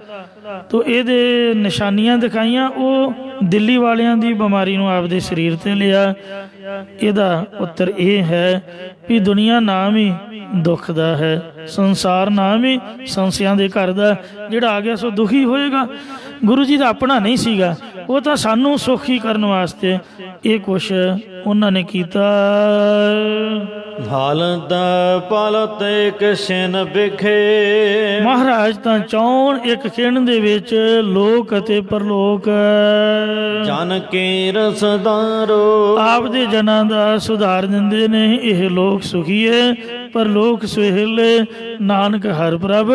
ਤੋਂ ਇਹਦੇ ਨਿਸ਼ਾਨੀਆਂ ਦਿਖਾਈਆਂ, ਉਹ ਦਿੱਲੀ ਵਾਲਿਆਂ ਦੀ ਬਿਮਾਰੀ ਨੂੰ ਆਪਦੇ ਸਰੀਰ ਤੇ ਲਿਆ। ਇਹਦਾ ਉੱਤਰ ਇਹ ਹੈ ਵੀ ਦੁਨੀਆ ਨਾਮ ਹੀ ਦੁੱਖ ਦਾ ਹੈ, ਸੰਸਾਰ ਨਾਮ ਹੀ ਸੰਸਿਆਂ ਦੇ ਘਰ ਦਾ। ਜਿਹੜਾ ਆ ਗਿਆ ਸੋ ਦੁਖੀ ਹੋਏਗਾ। ਗੁਰੂ ਜੀ ਦਾ ਆਪਣਾ ਨਹੀਂ ਸੀਗਾ, ਉਹ ਤਾਂ ਸਾਨੂੰ ਸੁਖੀ ਕਰਨ ਵਾਸਤੇ ਇਹ ਕੁਛ ਉਹਨਾਂ ਨੇ ਕੀਤਾ। ਹਾਲਤ ਪਲਤ ਇੱਕ ਛਿਨ ਵਿਖੇ, ਮਹਾਰਾਜ ਤਾਂ ਚਾਹੁਣ ਇੱਕ ਖਿਣ ਦੇ ਵਿੱਚ ਲੋਕ ਅਤੇ ਪਰਲੋਕ। ਜਨ ਕੇ ਰਸਦਾਰੋ, ਆਪਦੇ ਜਨਾਂ ਦਾ ਸੁਧਾਰ ਦਿੰਦੇ ਨੇ। ਇਹ ਲੋਕ ਸੁਖੀਏ, ਪਰਲੋਕ ਸੁਹੇਲੇ, ਨਾਨਕ ਹਰ ਪ੍ਰਭ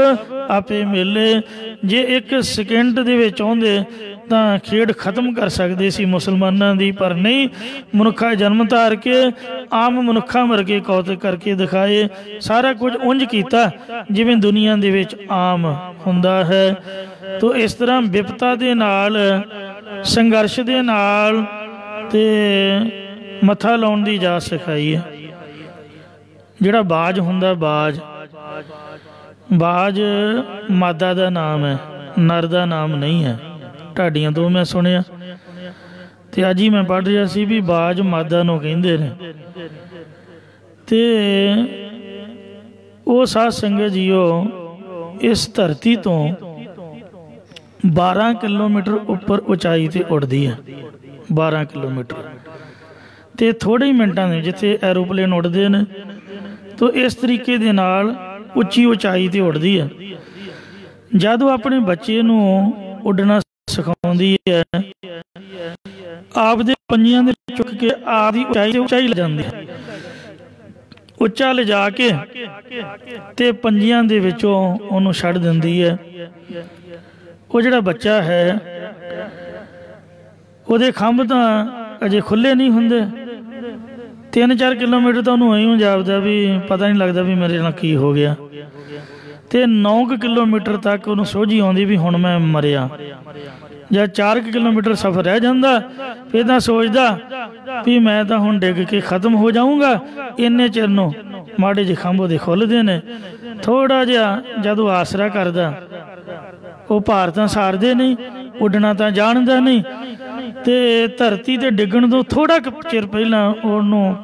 ਆਪੇ ਮਿਲੇ। ਜੇ ਇੱਕ ਸਕਿੰਟ ਦੇ ਵਿੱਚ ਆਉਂਦੇ ਤਾਂ ਖੇਡ ਖਤਮ ਕਰ ਸਕਦੇ ਸੀ ਮੁਸਲਮਾਨਾਂ ਦੀ, ਪਰ ਨਹੀਂ। ਮਨੁੱਖਾ ਜਨਮ ਧਾਰ ਕੇ ਆਮ ਮਨੁੱਖਾਂ ਵਰਗੇ ਕੌਤਕ ਕਰਕੇ ਦਿਖਾਏ। ਸਾਰਾ ਕੁਝ ਉਂਝ ਕੀਤਾ ਜਿਵੇਂ ਦੁਨੀਆ ਦੇ ਵਿੱਚ ਆਮ ਹੁੰਦਾ ਹੈ। ਤੋ ਇਸ ਤਰ੍ਹਾਂ ਵਿਪਤਾ ਦੇ ਨਾਲ, ਸੰਘਰਸ਼ ਦੇ ਨਾਲ ਤੇ ਮੱਥਾ ਲਾਉਣ ਦੀ ਜਾਚ ਸਿਖਾਈ ਹੈ। ਜਿਹੜਾ ਬਾਜ ਹੁੰਦਾ, ਬਾਜ ਮਾਦਾ ਦਾ ਨਾਮ ਹੈ, ਨਰ ਦਾ ਨਾਮ ਨਹੀਂ ਹੈ। ਢਾਡੀਆਂ ਤੋਂ ਮੈਂ ਸੁਣਿਆ, ਤੇ ਅੱਜ ਹੀ ਮੈਂ ਪੜ੍ਹ ਰਿਹਾ ਸੀ ਵੀ ਬਾਜ ਮਾਦਾ ਨੂੰ ਕਹਿੰਦੇ ਨੇ। ਤੇ ਉਹ ਸਾਧ ਸੰਗਤ ਜੀਓ, ਇਸ ਧਰਤੀ ਤੋਂ 12 ਕਿਲੋਮੀਟਰ ਉੱਪਰ ਉਚਾਈ ਤੇ ਉੱਡਦੀ ਹੈ। 12 ਕਿਲੋਮੀਟਰ ਤੇ ਥੋੜੇ ਹੀ ਮਿੰਟਾਂ ਦੇ, ਜਿੱਥੇ ਐਰੋਪਲੇਨ ਉੱਡਦੇ ਨੇ, ਤੋ ਇਸ ਤਰੀਕੇ ਦੇ ਨਾਲ ਉੱਚੀ ਉਚਾਈ ਤੇ ਉੱਡਦੀ ਹੈ। ਜਦੋਂ ਆਪਣੇ ਬੱਚੇ ਨੂੰ ਉੱਡਣਾ ਸਿਖਾਉਂਦੀ ਹੈ, ਆਪਦੇ ਪੰਜਿਆਂ ਦੇ ਚੁੱਕ ਕੇ ਆਪਦੀ ਉਚਾਈ ਲੈ ਜਾਂਦੀ ਹੈ। ਉੱਚਾ ਲਿਜਾ ਕੇ ਤੇ ਪੰਜਿਆਂ ਦੇ ਵਿੱਚੋਂ ਉਹਨੂੰ ਛੱਡ ਦਿੰਦੀ ਹੈ। ਉਹ ਜਿਹੜਾ ਬੱਚਾ ਹੈ, ਉਹਦੇ ਖੰਭ ਤਾਂ ਅਜੇ ਖੁੱਲੇ ਨਹੀਂ ਹੁੰਦੇ। 3-4 ਕਿਲੋਮੀਟਰ ਤਾਂ ਉਹਨੂੰ ਐਂ ਜਾਪਦਾ ਵੀ ਪਤਾ ਨਹੀਂ ਲੱਗਦਾ ਵੀ ਮੇਰੇ ਨਾਲ ਕੀ ਹੋ ਗਿਆ। ਤੇ 9 ਕਿਲੋਮੀਟਰ ਤੱਕ ਉਹਨੂੰ ਸੋਝੀ ਆਉਂਦੀ ਵੀ ਹੁਣ ਮੈਂ ਮਰਿਆ। ਜਾਂ 4 ਕਿਲੋਮੀਟਰ ਸਫ਼ਰ ਰਹਿ ਜਾਂਦਾ, ਫਿਰ ਤਾਂ ਸੋਚਦਾ ਵੀ ਮੈਂ ਤਾਂ ਹੁਣ ਡਿੱਗ ਕੇ ਖਤਮ ਹੋ ਜਾਊਂਗਾ। ਇੰਨੇ ਚਿਰ ਨੂੰ ਮਾੜੇ ਜਿਹੇ ਖੰਭ ਉਹਦੇ ਖੁੱਲ੍ਹਦੇ ਨੇ। ਥੋੜ੍ਹਾ ਜਿਹਾ ਜਦੋਂ ਆਸਰਾ ਕਰਦਾ, ਉਹ ਭਾਰ ਤਾਂ ਸਾਰਦੇ ਨਹੀਂ, ਉੱਡਣਾ ਤਾਂ ਜਾਣਦਾ ਨਹੀਂ। ਤੇ ਧਰਤੀ ਤੇ ਡਿੱਗਣ ਤੋਂ ਥੋੜ੍ਹਾ ਕੁ ਚਿਰ ਪਹਿਲਾਂ ਉਹਨੂੰ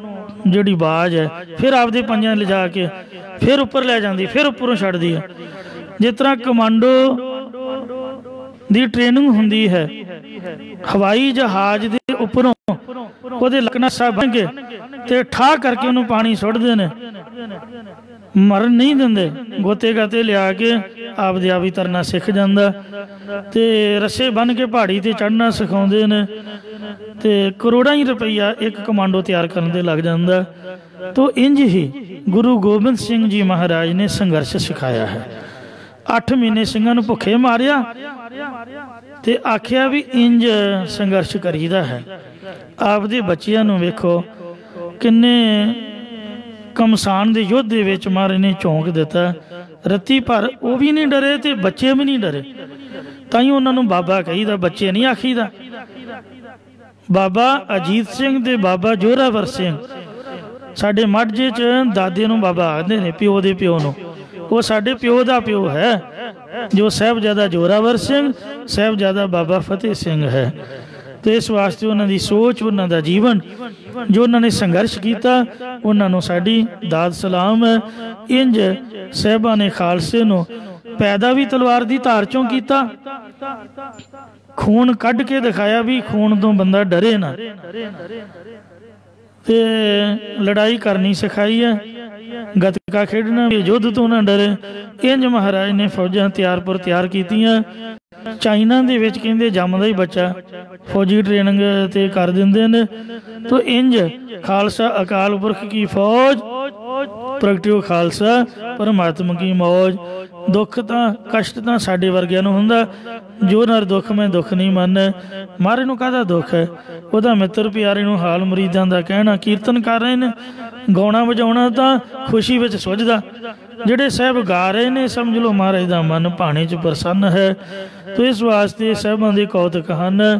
ਜਿਹੜੀ ਬਾਜ਼ ਹੈ, ਫਿਰ ਆਪਦੇ ਪੰਜਾਂ ਲਿਜਾ ਕੇ ਫਿਰ ਉੱਪਰ ਲੈ ਜਾਂਦੀ, ਫਿਰ ਉੱਪਰੋਂ ਛੱਡਦੀ ਹੈ। ਜਿਸ ਤਰ੍ਹਾਂ ਕਮਾਂਡੋ ਦੀ ਟ੍ਰੇਨਿੰਗ ਹੁੰਦੀ ਹੈ, ਹਵਾਈ ਜਹਾਜ਼ ਦੇ ਉੱਪਰੋਂ ਉਹਦੇ ਲਕਨਾਸਾ ਬਣ ਕੇ ਤੇ ਠਾਹ ਕਰਕੇ ਉਹਨੂੰ ਪਾਣੀ ਸੁੱਟਦੇ ਨੇ, ਮਰਨ ਨਹੀਂ ਦਿੰਦੇ। ਗੋਤੇ ਗਾਤੇ ਲਿਆ ਕੇ ਆਪਦੇ ਆਪ ਹੀ ਤਰਨਾ ਸਿੱਖ ਜਾਂਦਾ। ਤੇ ਰੱਸੇ ਬੰਨ੍ਹ ਕੇ ਪਹਾੜੀ ਤੇ ਚੜ੍ਹਨਾ ਸਿਖਾਉਂਦੇ ਨੇ ਤੇ ਕਰੋੜਾਂ ਹੀ ਰੁਪਈਆ ਇੱਕ ਕਮਾਂਡੋ ਤਿਆਰ ਕਰਨ ਦੇ ਲੱਗ ਜਾਂਦਾ। ਤੋ ਇੰਝ ਹੀ ਗੁਰੂ ਗੋਬਿੰਦ ਸਿੰਘ ਜੀ ਮਹਾਰਾਜ ਨੇ ਸੰਘਰਸ਼ ਸਿਖਾਇਆ ਹੈ। 8 ਮਹੀਨੇ ਸਿੰਘਾਂ ਨੂੰ ਭੁੱਖੇ ਮਾਰਿਆ ਤੇ ਆਖਿਆ ਵੀ ਇੰਝ ਸੰਘਰਸ਼ ਕਰੀਦਾ ਹੈ। ਆਪਦੇ ਬੱਚਿਆਂ ਨੂੰ ਵੇਖੋ ਕਿੰਨੇ ਕਮਸਾਨ ਦੇ ਯੁੱਧ ਦੇ ਵਿੱਚ ਮਹਾਰਾਜ ਨੇ ਝੋਂਕ ਦਿੱਤਾ। ਰੱਤੀ ਭਰ ਉਹ ਵੀ ਨਹੀਂ ਡਰੇ ਤੇ ਬੱਚੇ ਵੀ ਨਹੀਂ ਡਰੇ। ਤਾਂ ਹੀ ਉਹਨਾਂ ਨੂੰ ਬਾਬਾ ਕਹੀਦਾ, ਬੱਚੇ ਨਹੀਂ ਆਖੀਦਾ। ਬਾਬਾ ਅਜੀਤ ਸਿੰਘ ਤੇ ਬਾਬਾ ਜ਼ੋਰਾਵਰ ਸਿੰਘ ਸਾਡੇ ਮਾਝੇ 'ਚ ਦਾਦੇ ਨੂੰ ਬਾਬਾ ਆਖਦੇ ਨੇ, ਪਿਓ ਦੇ ਪਿਓ ਨੂੰ। ਉਹ ਸਾਡੇ ਪਿਓ ਦਾ ਪਿਓ ਹੈ, ਜੋ ਸਾਹਿਬਜ਼ਾਦਾ ਜ਼ੋਰਾਵਰ ਸਿੰਘ, ਸਾਹਿਬਜ਼ਾਦਾ ਬਾਬਾ ਫਤਿਹ ਸਿੰਘ ਹੈ। ਤੇ ਇਸ ਵਾਸਤੇ ਉਹਨਾਂ ਦੀ ਸੋਚ, ਉਹਨਾਂ ਦਾ ਜੀਵਨ, ਜੋ ਉਹਨਾਂ ਨੇ ਸੰਘਰਸ਼ ਕੀਤਾ, ਉਹਨਾਂ ਨੂੰ ਸਾਡੀ ਦਾਦ ਸਲਾਮ ਹੈ। ਇੰਝ ਸਾਹਿਬਾਂ ਨੇ ਖਾਲਸੇ ਨੂੰ ਪੈਦਾ ਵੀ ਤਲਵਾਰ ਦੀ ਧਾਰ ਚੋਂ ਕੀਤਾ, ਖੂਨ ਕੱਢ ਕੇ ਦਿਖਾਇਆ ਵੀ ਖੂਨ ਤੋਂ ਬੰਦਾ ਡਰੇ ਨਾ, ਤੇ ਲੜਾਈ ਕਰਨੀ ਸਿਖਾਈ ਹੈ, ਗੱਤਕਾ ਖੇਡਣਾ, ਯੁੱਧ ਤੋਂ ਨਾ ਡਰੇ। ਇੰਝ ਮਹਾਰਾਜ ਨੇ ਫੌਜਾਂ ਤਿਆਰ ਕੀਤੀਆਂ। ਚਾਈਨਾ ਦੇ ਵਿੱਚ ਕਹਿੰਦੇ ਜੰਮਦਾ ਹੀ ਬੱਚਾ ਫੌਜੀ ਟ੍ਰੇਨਿੰਗ ਤੇ ਕਰ ਦਿੰਦੇ ਨੇ। ਤੋ ਇੰਝ ਖਾਲਸਾ ਅਕਾਲ ਪੁਰਖ ਕੀ ਫੌਜ, ਪ੍ਰਗਟਿਓ ਖਾਲਸਾ ਪਰਮਾਤਮਾ ਕੀ ਮੌਜ। ਦੁੱਖ ਤਾਂ ਕਸ਼ਟ ਤਾਂ ਸਾਡੇ ਵਰਗਿਆਂ ਨੂੰ ਹੁੰਦਾ, ਜੋ ਨਰ ਦੁੱਖ ਮੈਂ ਦੁੱਖ ਨਹੀਂ ਮੰਨ। ਮਹਾਰਾਜ ਨੂੰ ਕਾਹਦਾ ਦੁੱਖ ਹੈ? ਉਹਦਾ ਮਿੱਤਰ ਪਿਆਰੇ ਨੂੰ ਹਾਲ ਮੁਰੀਦਾਂ ਦਾ ਕਹਿਣਾ। ਕੀਰਤਨ ਕਰ ਰਹੇ ਨੇ, ਗਾਉਣਾ ਵਜਾਉਣਾ ਤਾਂ ਖੁਸ਼ੀ ਵਿੱਚ ਸੁੱਝਦਾ। ਜਿਹੜੇ ਸਾਹਿਬ ਗਾ ਰਹੇ ਨੇ ਸਮਝ ਲਓ ਮਹਾਰਾਜ ਦਾ ਮਨ ਭਾਣੇ 'ਚ ਪ੍ਰਸੰਨ ਹੈ। ਤੋ ਇਸ ਵਾਸਤੇ ਸਾਹਿਬਾਂ ਦੇ ਕੌਤਕ ਹਨ।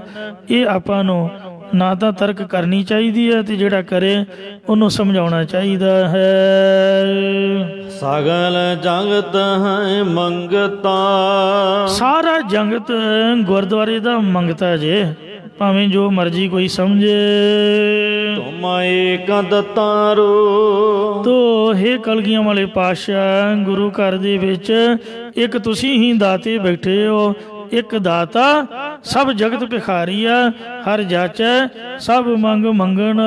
ਇਹ ਆਪਾਂ ਨੂੰ ਨਾ ਤਾਂ ਤਰਕ ਕਰਨੀ ਚਾਹੀਦੀ ਹੈ, ਤੇ ਜਿਹੜਾ ਕਰੇ ਉਹਨੂੰ ਸਮਝਾਉਣਾ ਚਾਹੀਦਾ ਹੈ। ਸਗਲ ਜਗਤ ਹੈ ਮੰਗਤਾ, ਸਾਰਾ ਜਗਤ ਗੁਰਦੁਆਰੇ ਦਾ ਮੰਗਤਾ ਜੇ, ਭਾਵੇਂ ਜੋ ਮਰਜੀ ਕੋਈ ਸਮਝੇ। ਤੁਮ ਏਕੰਦ ਤਾਰੋ, ਤੋ ਹੇ ਕਲਗੀਆਂ ਵਾਲੇ ਪਾਤਸ਼ਾਹ, ਗੁਰੂ ਘਰ ਦੇ ਵਿੱਚ ਇੱਕ ਤੁਸੀਂ ਹੀ ਦਾਤੇ ਬੈਠੇ ਹੋ। ਇੱਕ ਦਾਤਾ ਸਭ ਜਗਤ ਭਿਖਾਰੀ ਆ, ਹਰ ਜਾਚੈ ਸਭ ਮੰਗ ਮੰਗਣ।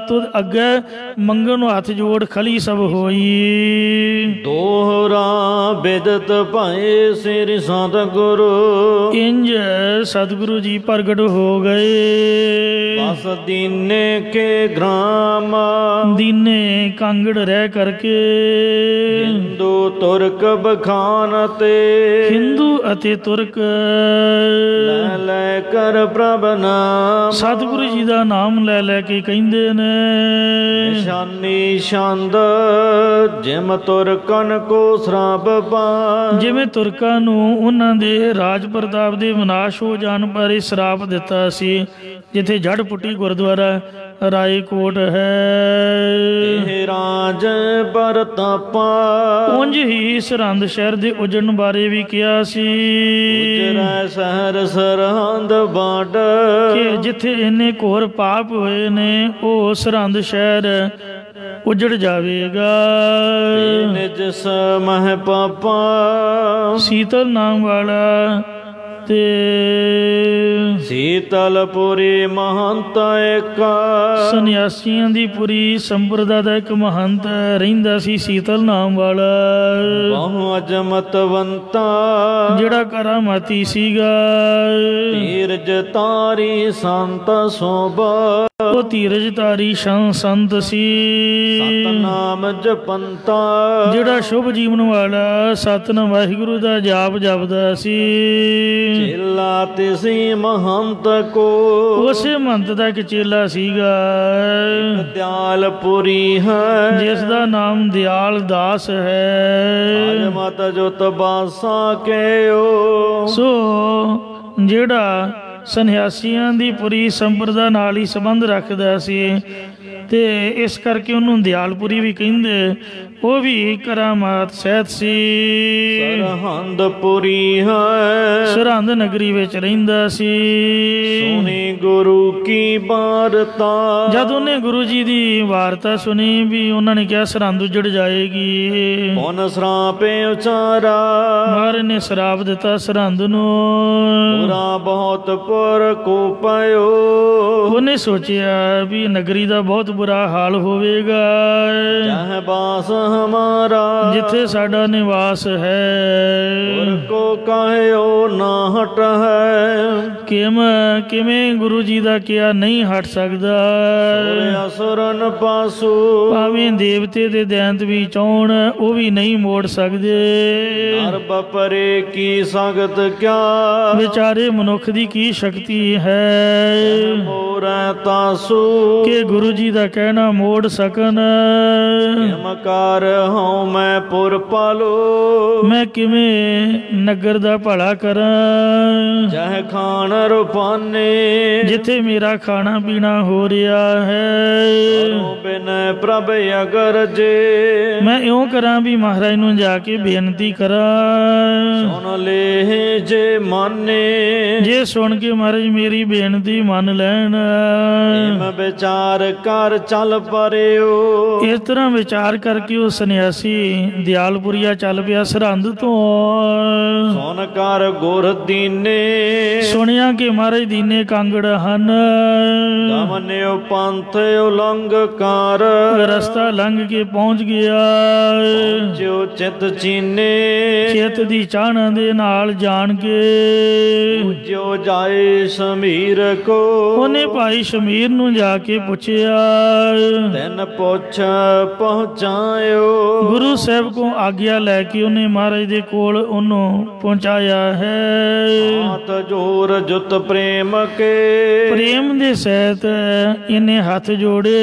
ਤੁਧ ਅੱਗੇ ਮੰਗਣ ਨੂੰ ਹੱਥ ਜੋੜ ਖਲੀ ਸਭ ਹੋਈ। ਦੋਹਰਾ ਬਿਦਤ ਭਾਏ ਸਿਰ ਸਤਿਗੁਰੂ, ਇੰਝ ਸਤਿਗੁਰੂ ਜੀ ਪ੍ਰਗਟ ਹੋ ਗਏ। ਬਸ ਦੀਨੇ ਕੇ ਗ੍ਰਾਮ, ਦੀਨੇ ਕਾਂਗੜ ਰਹਿ ਕਰਕੇ। ਹਿੰਦੂ ਤੁਰਕ ਬਖਾਨ ਤੇ, ਹਿੰਦੂ ਅਤੇ ਤੁਰਕ ਲੈ ਲੈ ਕਰ ਪ੍ਰਭ ਨਾਮ। ਸਤਿਗੁਰੂ ਜੀ ਦਾ ਨਾਮ ਲੈ ਲੈ ਕੇ ਕਹਿੰਦੇ ਨੇ। ਨਿਸ਼ਾਨੀ ਛੰਦ ਜਿਮ ਤੁਰਕਨ ਕੋ ਸਰਾਪ ਪਾ, ਜਿਵੇਂ ਤੁਰਕਾਂ ਨੂੰ ਉਹਨਾਂ ਦੇ ਰਾਜ ਪ੍ਰਤਾਪ ਦੇ ਵਿਨਾਸ਼ ਹੋ ਜਾਣ ਬਾਰੇ ਸਰਾਪ ਦਿੱਤਾ ਸੀ। ਜਿੱਥੇ ਜੜ ਪੁੱਟੀ ਗੁਰਦੁਆਰਾ ਰਾਏਕੋਟ ਹੈ। ਇਹ ਰਾਜ ਪ੍ਰਤਾਪਾ, ਉਂਝ ਹੀ ਸਰਹੰਦ ਸ਼ਹਿਰ ਦੇ ਉਜੜਨ ਬਾਰੇ ਵੀ ਕਿਹਾ ਸੀ। ਉਜੜੈ ਸ਼ਹਿਰ ਸਰਹੰਦ ਬਾਡ, ਕਿ ਜਿੱਥੇ ਇੰਨੇ ਘੋਰ ਪਾਪ ਹੋਏ ਨੇ ਉਹ ਸਰਹੰਦ ਸ਼ਹਿਰ ਉਜੜ ਜਾਵੇਗਾ। ਨਿਜ ਸਮਹਿ ਪਾਪਾ, ਸੀਤਲ ਨਾਮ ਵਾਲਾ ਤੇ ਸੀਤਲਪੁਰੀ ਮਹੰਤ ਇੱਕ, ਸੰਨਿਆਸੀਆਂ ਦੀ ਪੁਰੀ ਸੰਪਰਦਾ ਦਾ ਇੱਕ ਮਹੰਤ ਰਹਿੰਦਾ ਸੀ, ਸੀਤਲ ਨਾਮ ਵਾਲਾ। ਬਹੁ ਅਜਮਤਵੰਤਾ, ਜਿਹੜਾ ਕਰਾਮਾਤੀ ਸੀਗਾ। ਧੀਰਜ ਤਾਰੀ ਸੰਤ ਸੋਭਾ, ਉਹ ਧੀਰਜ ਤਾਰੀ ਸੰਤ ਸੀ। ਸਤਨਾਮ ਜਪੰਤਾ, ਜਿਹੜਾ ਸ਼ੁਭ ਜੀਵਨ ਵਾਲਾ ਸਤਨਾਮ ਵਾਹਿਗੁਰੂ ਦਾ ਜਾਪ ਜਪਦਾ ਸੀ। ਚੇਲਾ ਤਿਸੀ ਮਹੰਤ ਕੋ, ਉਸੇ ਮਹੰਤ ਦਾ ਇੱਕ ਚੇਲਾ ਸੀਗਾ। ਦਿਆਲਪੁਰੀ ਹੈ, ਜਿਸ ਦਾ ਨਾਮ ਦਿਆਲ ਦਾਸ ਹੈ। ਅਜਮਤ ਜੁਤ ਬਾਸਾ ਕੇਓ, ਸੋ ਜਿਹੜਾ ਸੰਨਿਆਸੀਆਂ ਦੀ ਪੁਰੀ ਸੰਪਰਦਾ ਨਾਲ ਹੀ ਸੰਬੰਧ ਰੱਖਦਾ ਸੀ, ਤੇ ਇਸ ਕਰਕੇ ਉਹਨੂੰ ਦਿਆਲਪੁਰੀ ਵੀ ਕਹਿੰਦੇ। ਉਹ ਵੀ ਕਰਾਮਾਤ ਸਹਿਤ ਸੀ। ਸਰਹੰਦਪੁਰੀ ਹੈ, ਸਰਹੰਦ ਨਗਰੀ ਵਿੱਚ ਰਹਿੰਦਾ ਸੀ। ਸੁਣੀ ਗੁਰੂ ਕੀ ਵਾਰਤਾ, ਜਦ ਉਹਨੇ ਗੁਰੂ ਜੀ ਦੀ ਵਾਰਤਾ ਸੁਣੀ ਵੀ ਉਹਨਾਂ ਨੇ ਕਿਹਾ ਸਰਹੰਦ ਉਜੜ ਜਾਏਗੀ। ਪੁਨ ਸਰਾਪੇ ਉਚਾਰਾ, ਪਰ ਇਹਨੇ ਸ਼ਰਾਪ ਦਿੱਤਾ ਸਰਹੰਦ ਨੂੰ। ਬੁਰਾ ਬਹੁਤ ਪੁਰ ਕੋ ਪਇਓ। ਉਹਨੇ ਸੋਚਿਆ ਵੀ ਨਗਰੀ ਦਾ ਬਹੁਤ ਬੁਰਾ ਹਾਲ ਹੋਵੇਗਾ, ਜਹ ਬਾਸ ਹਮਾਰਾ ਜਿੱਥੇ ਸਾਡਾ ਨਿਵਾਸ ਹੈ। ਪੁਰ ਕੋ ਕਹਿਓ ਨਾ ਹਟ ਹੈ। ਕਿਵੇਂ ਗੁਰੂ ਜੀ ਦਾ ਕਿਹਾ ਨਹੀਂ ਹਟ ਸਕਦਾ। ਅਸੁਰਨ ਪਾਸੂ ਭਾਵੇਂ ਦੇਵਤੇ ਦੇ ਦੈਂਤ ਵੀ ਚਾਹੁਣ ਉਹ ਵੀ ਨਹੀਂ ਮੋੜ ਸਕਦੇ। ਨਰ ਬਪਰੇ ਕੀ ਸੰਗਤ ਕਿਆ। ਵਿਚਾਰੇ ਮਨੁੱਖ ਦੀ ਕੀ ਸ਼ਕਤੀ ਹੈ ਮੋਰੈ ਤਾਸੂ ਕਿ ਗੁਰੂ ਜੀ ਦਾ ਕਹਿਣਾ ਮੋੜ ਸਕਣ। ਮਕਾਰ ਹਉ ਮੈਂ ਪੁਰ ਪਾਲੋ। ਮੈਂ ਕਿਵੇਂ ਨਗਰ ਦਾ ਭਲਾ ਕਰਾਂ। ਜਹ ਖਾਨ ਰੁਪਾਨੇ ਜਿੱਥੇ ਮੇਰਾ ਖਾਣਾ ਪੀਣਾ ਹੋ ਰਿਹਾ ਹੈ। ਬਿਨੈ ਪ੍ਰਭ ਅਗਰ ਜੇ ਮੈਂ ਇਉਂ ਕਰਾਂ ਵੀ ਮਹਾਰਾਜ ਨੂੰ ਜਾ ਕੇ ਬੇਨਤੀ ਕਰਾਂ। ਸੁਣ ਲੈ ਜੇ ਮਾਨੇ ਜੇ ਸੁਣ ਕੇ ਮਹਾਰਾਜ ਮੇਰੀ ਬੇਨਤੀ ਮੰਨ ਲੈਣ। ਮੈਂ ਵਿਚਾਰ ਕਰ ਚੱਲ ਪਰਿਓ। ਇਸ ਤਰ੍ਹਾਂ ਵਿਚਾਰ ਕਰਕੇ ਉਹ ਸੰਨਿਆਸੀ ਦਿਆਲਪੁਰੀਆ ਚੱਲ ਪਿਆ ਸਰਹੰਦ ਤੋਂ। ਸੁਣ ਕਰ ਗੁਰ ਦੀਨੇ ਸੁਣਿਆ ਕਿ ਮਹਾਰਾਜ ਦੀਨੇ ਕਾਂਗੜ ਹਨ। ਗਮਨਿਓ ਪੰਥ ਉਲੰਘ ਕਰ ਰਸਤਾ ਲੰਘ ਕੇ ਪਹੁੰਚ ਗਿਆ। ਜੋ ਚਿਤ ਚੀਨੇ ਚਿੱਤ ਦੀ ਚਾਹਨਾ ਦੇ ਨਾਲ ਜਾਣ ਕੇ ਜੋ ਜਾਏ ਸਮੀਰ ਕੋ। ਉਹਨੇ ਭਾਈ ਸ਼ਮੀਰ ਨੂੰ ਜਾ ਕੇ ਪੁੱਛਿਆ। ਤੈਨ ਪੁੱਛ ਪਹੁੰਚਾਇਓ। ਗੁਰੂ ਸਾਹਿਬ ਕੋ ਆਗਿਆ ਲੈ ਕੇ ਉਹਨੇ ਮਹਾਰਾਜ ਦੇ ਕੋਲ ਉਹਨੂੰ ਪਹੁੰਚਾਇਆ ਹੈ। ਹਾਥ ਜੋਰ ਜੁਤ ਪ੍ਰੇਮ ਕੇ ਪ੍ਰੇਮ ਦੇ ਸਹਿਤ ਇਹਨੇ ਹੱਥ ਜੋੜੇ।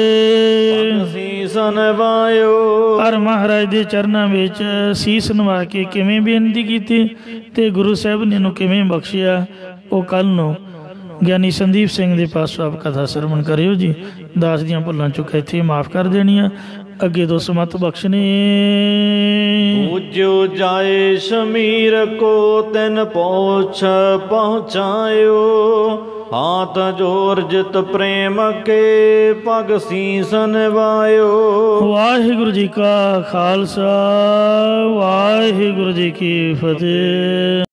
ਸੀਸ ਨਵਾਇਓ। ਪਰ ਮਹਾਰਾਜ ਦੇ ਚਰਨਾਂ ਵਿੱਚ ਸੀਸ ਨਵਾ ਕੇ ਕਿਵੇਂ ਬੇਨਤੀ ਕੀਤੀ ਤੇ ਗੁਰੂ ਸਾਹਿਬ ਨੇ ਇਹਨੂੰ ਕਿਵੇਂ ਬਖਸ਼ਿਆ, ਉਹ ਕੱਲ ਨੂੰ ਗਿਆਨੀ ਸੰਦੀਪ ਸਿੰਘ ਦੇ ਪਾਸੋਂ ਆਪ ਕਥਾ ਸਰਵਣ ਕਰਿਓ ਜੀ। ਦਾਸ ਦੀਆਂ ਭੁੱਲਾਂ ਚੁੱਕ ਇੱਥੇ ਮਾਫ ਕਰ ਦੇਣੀਆਂ, ਅੱਗੇ ਤੋਂ ਸਮਤ ਬਖਸ਼ਣੇ। ਜੋ ਜਾਏ ਸ਼ਮੀਰ ਕੋ ਤੈਨ ਪਹੁੰਚ ਪਹੁੰਚਾਇਓ। ਹਾਥ ਜੋਰ ਜਿਤ ਪ੍ਰੇਮ ਕੇ ਪਗ ਸੀਸ ਨਿਵਾਇਓ। ਵਾਹਿਗੁਰੂ ਜੀ ਕਾ ਖਾਲਸਾ, ਵਾਹਿਗੁਰੂ ਜੀ ਕੀ ਫਤਿਹ।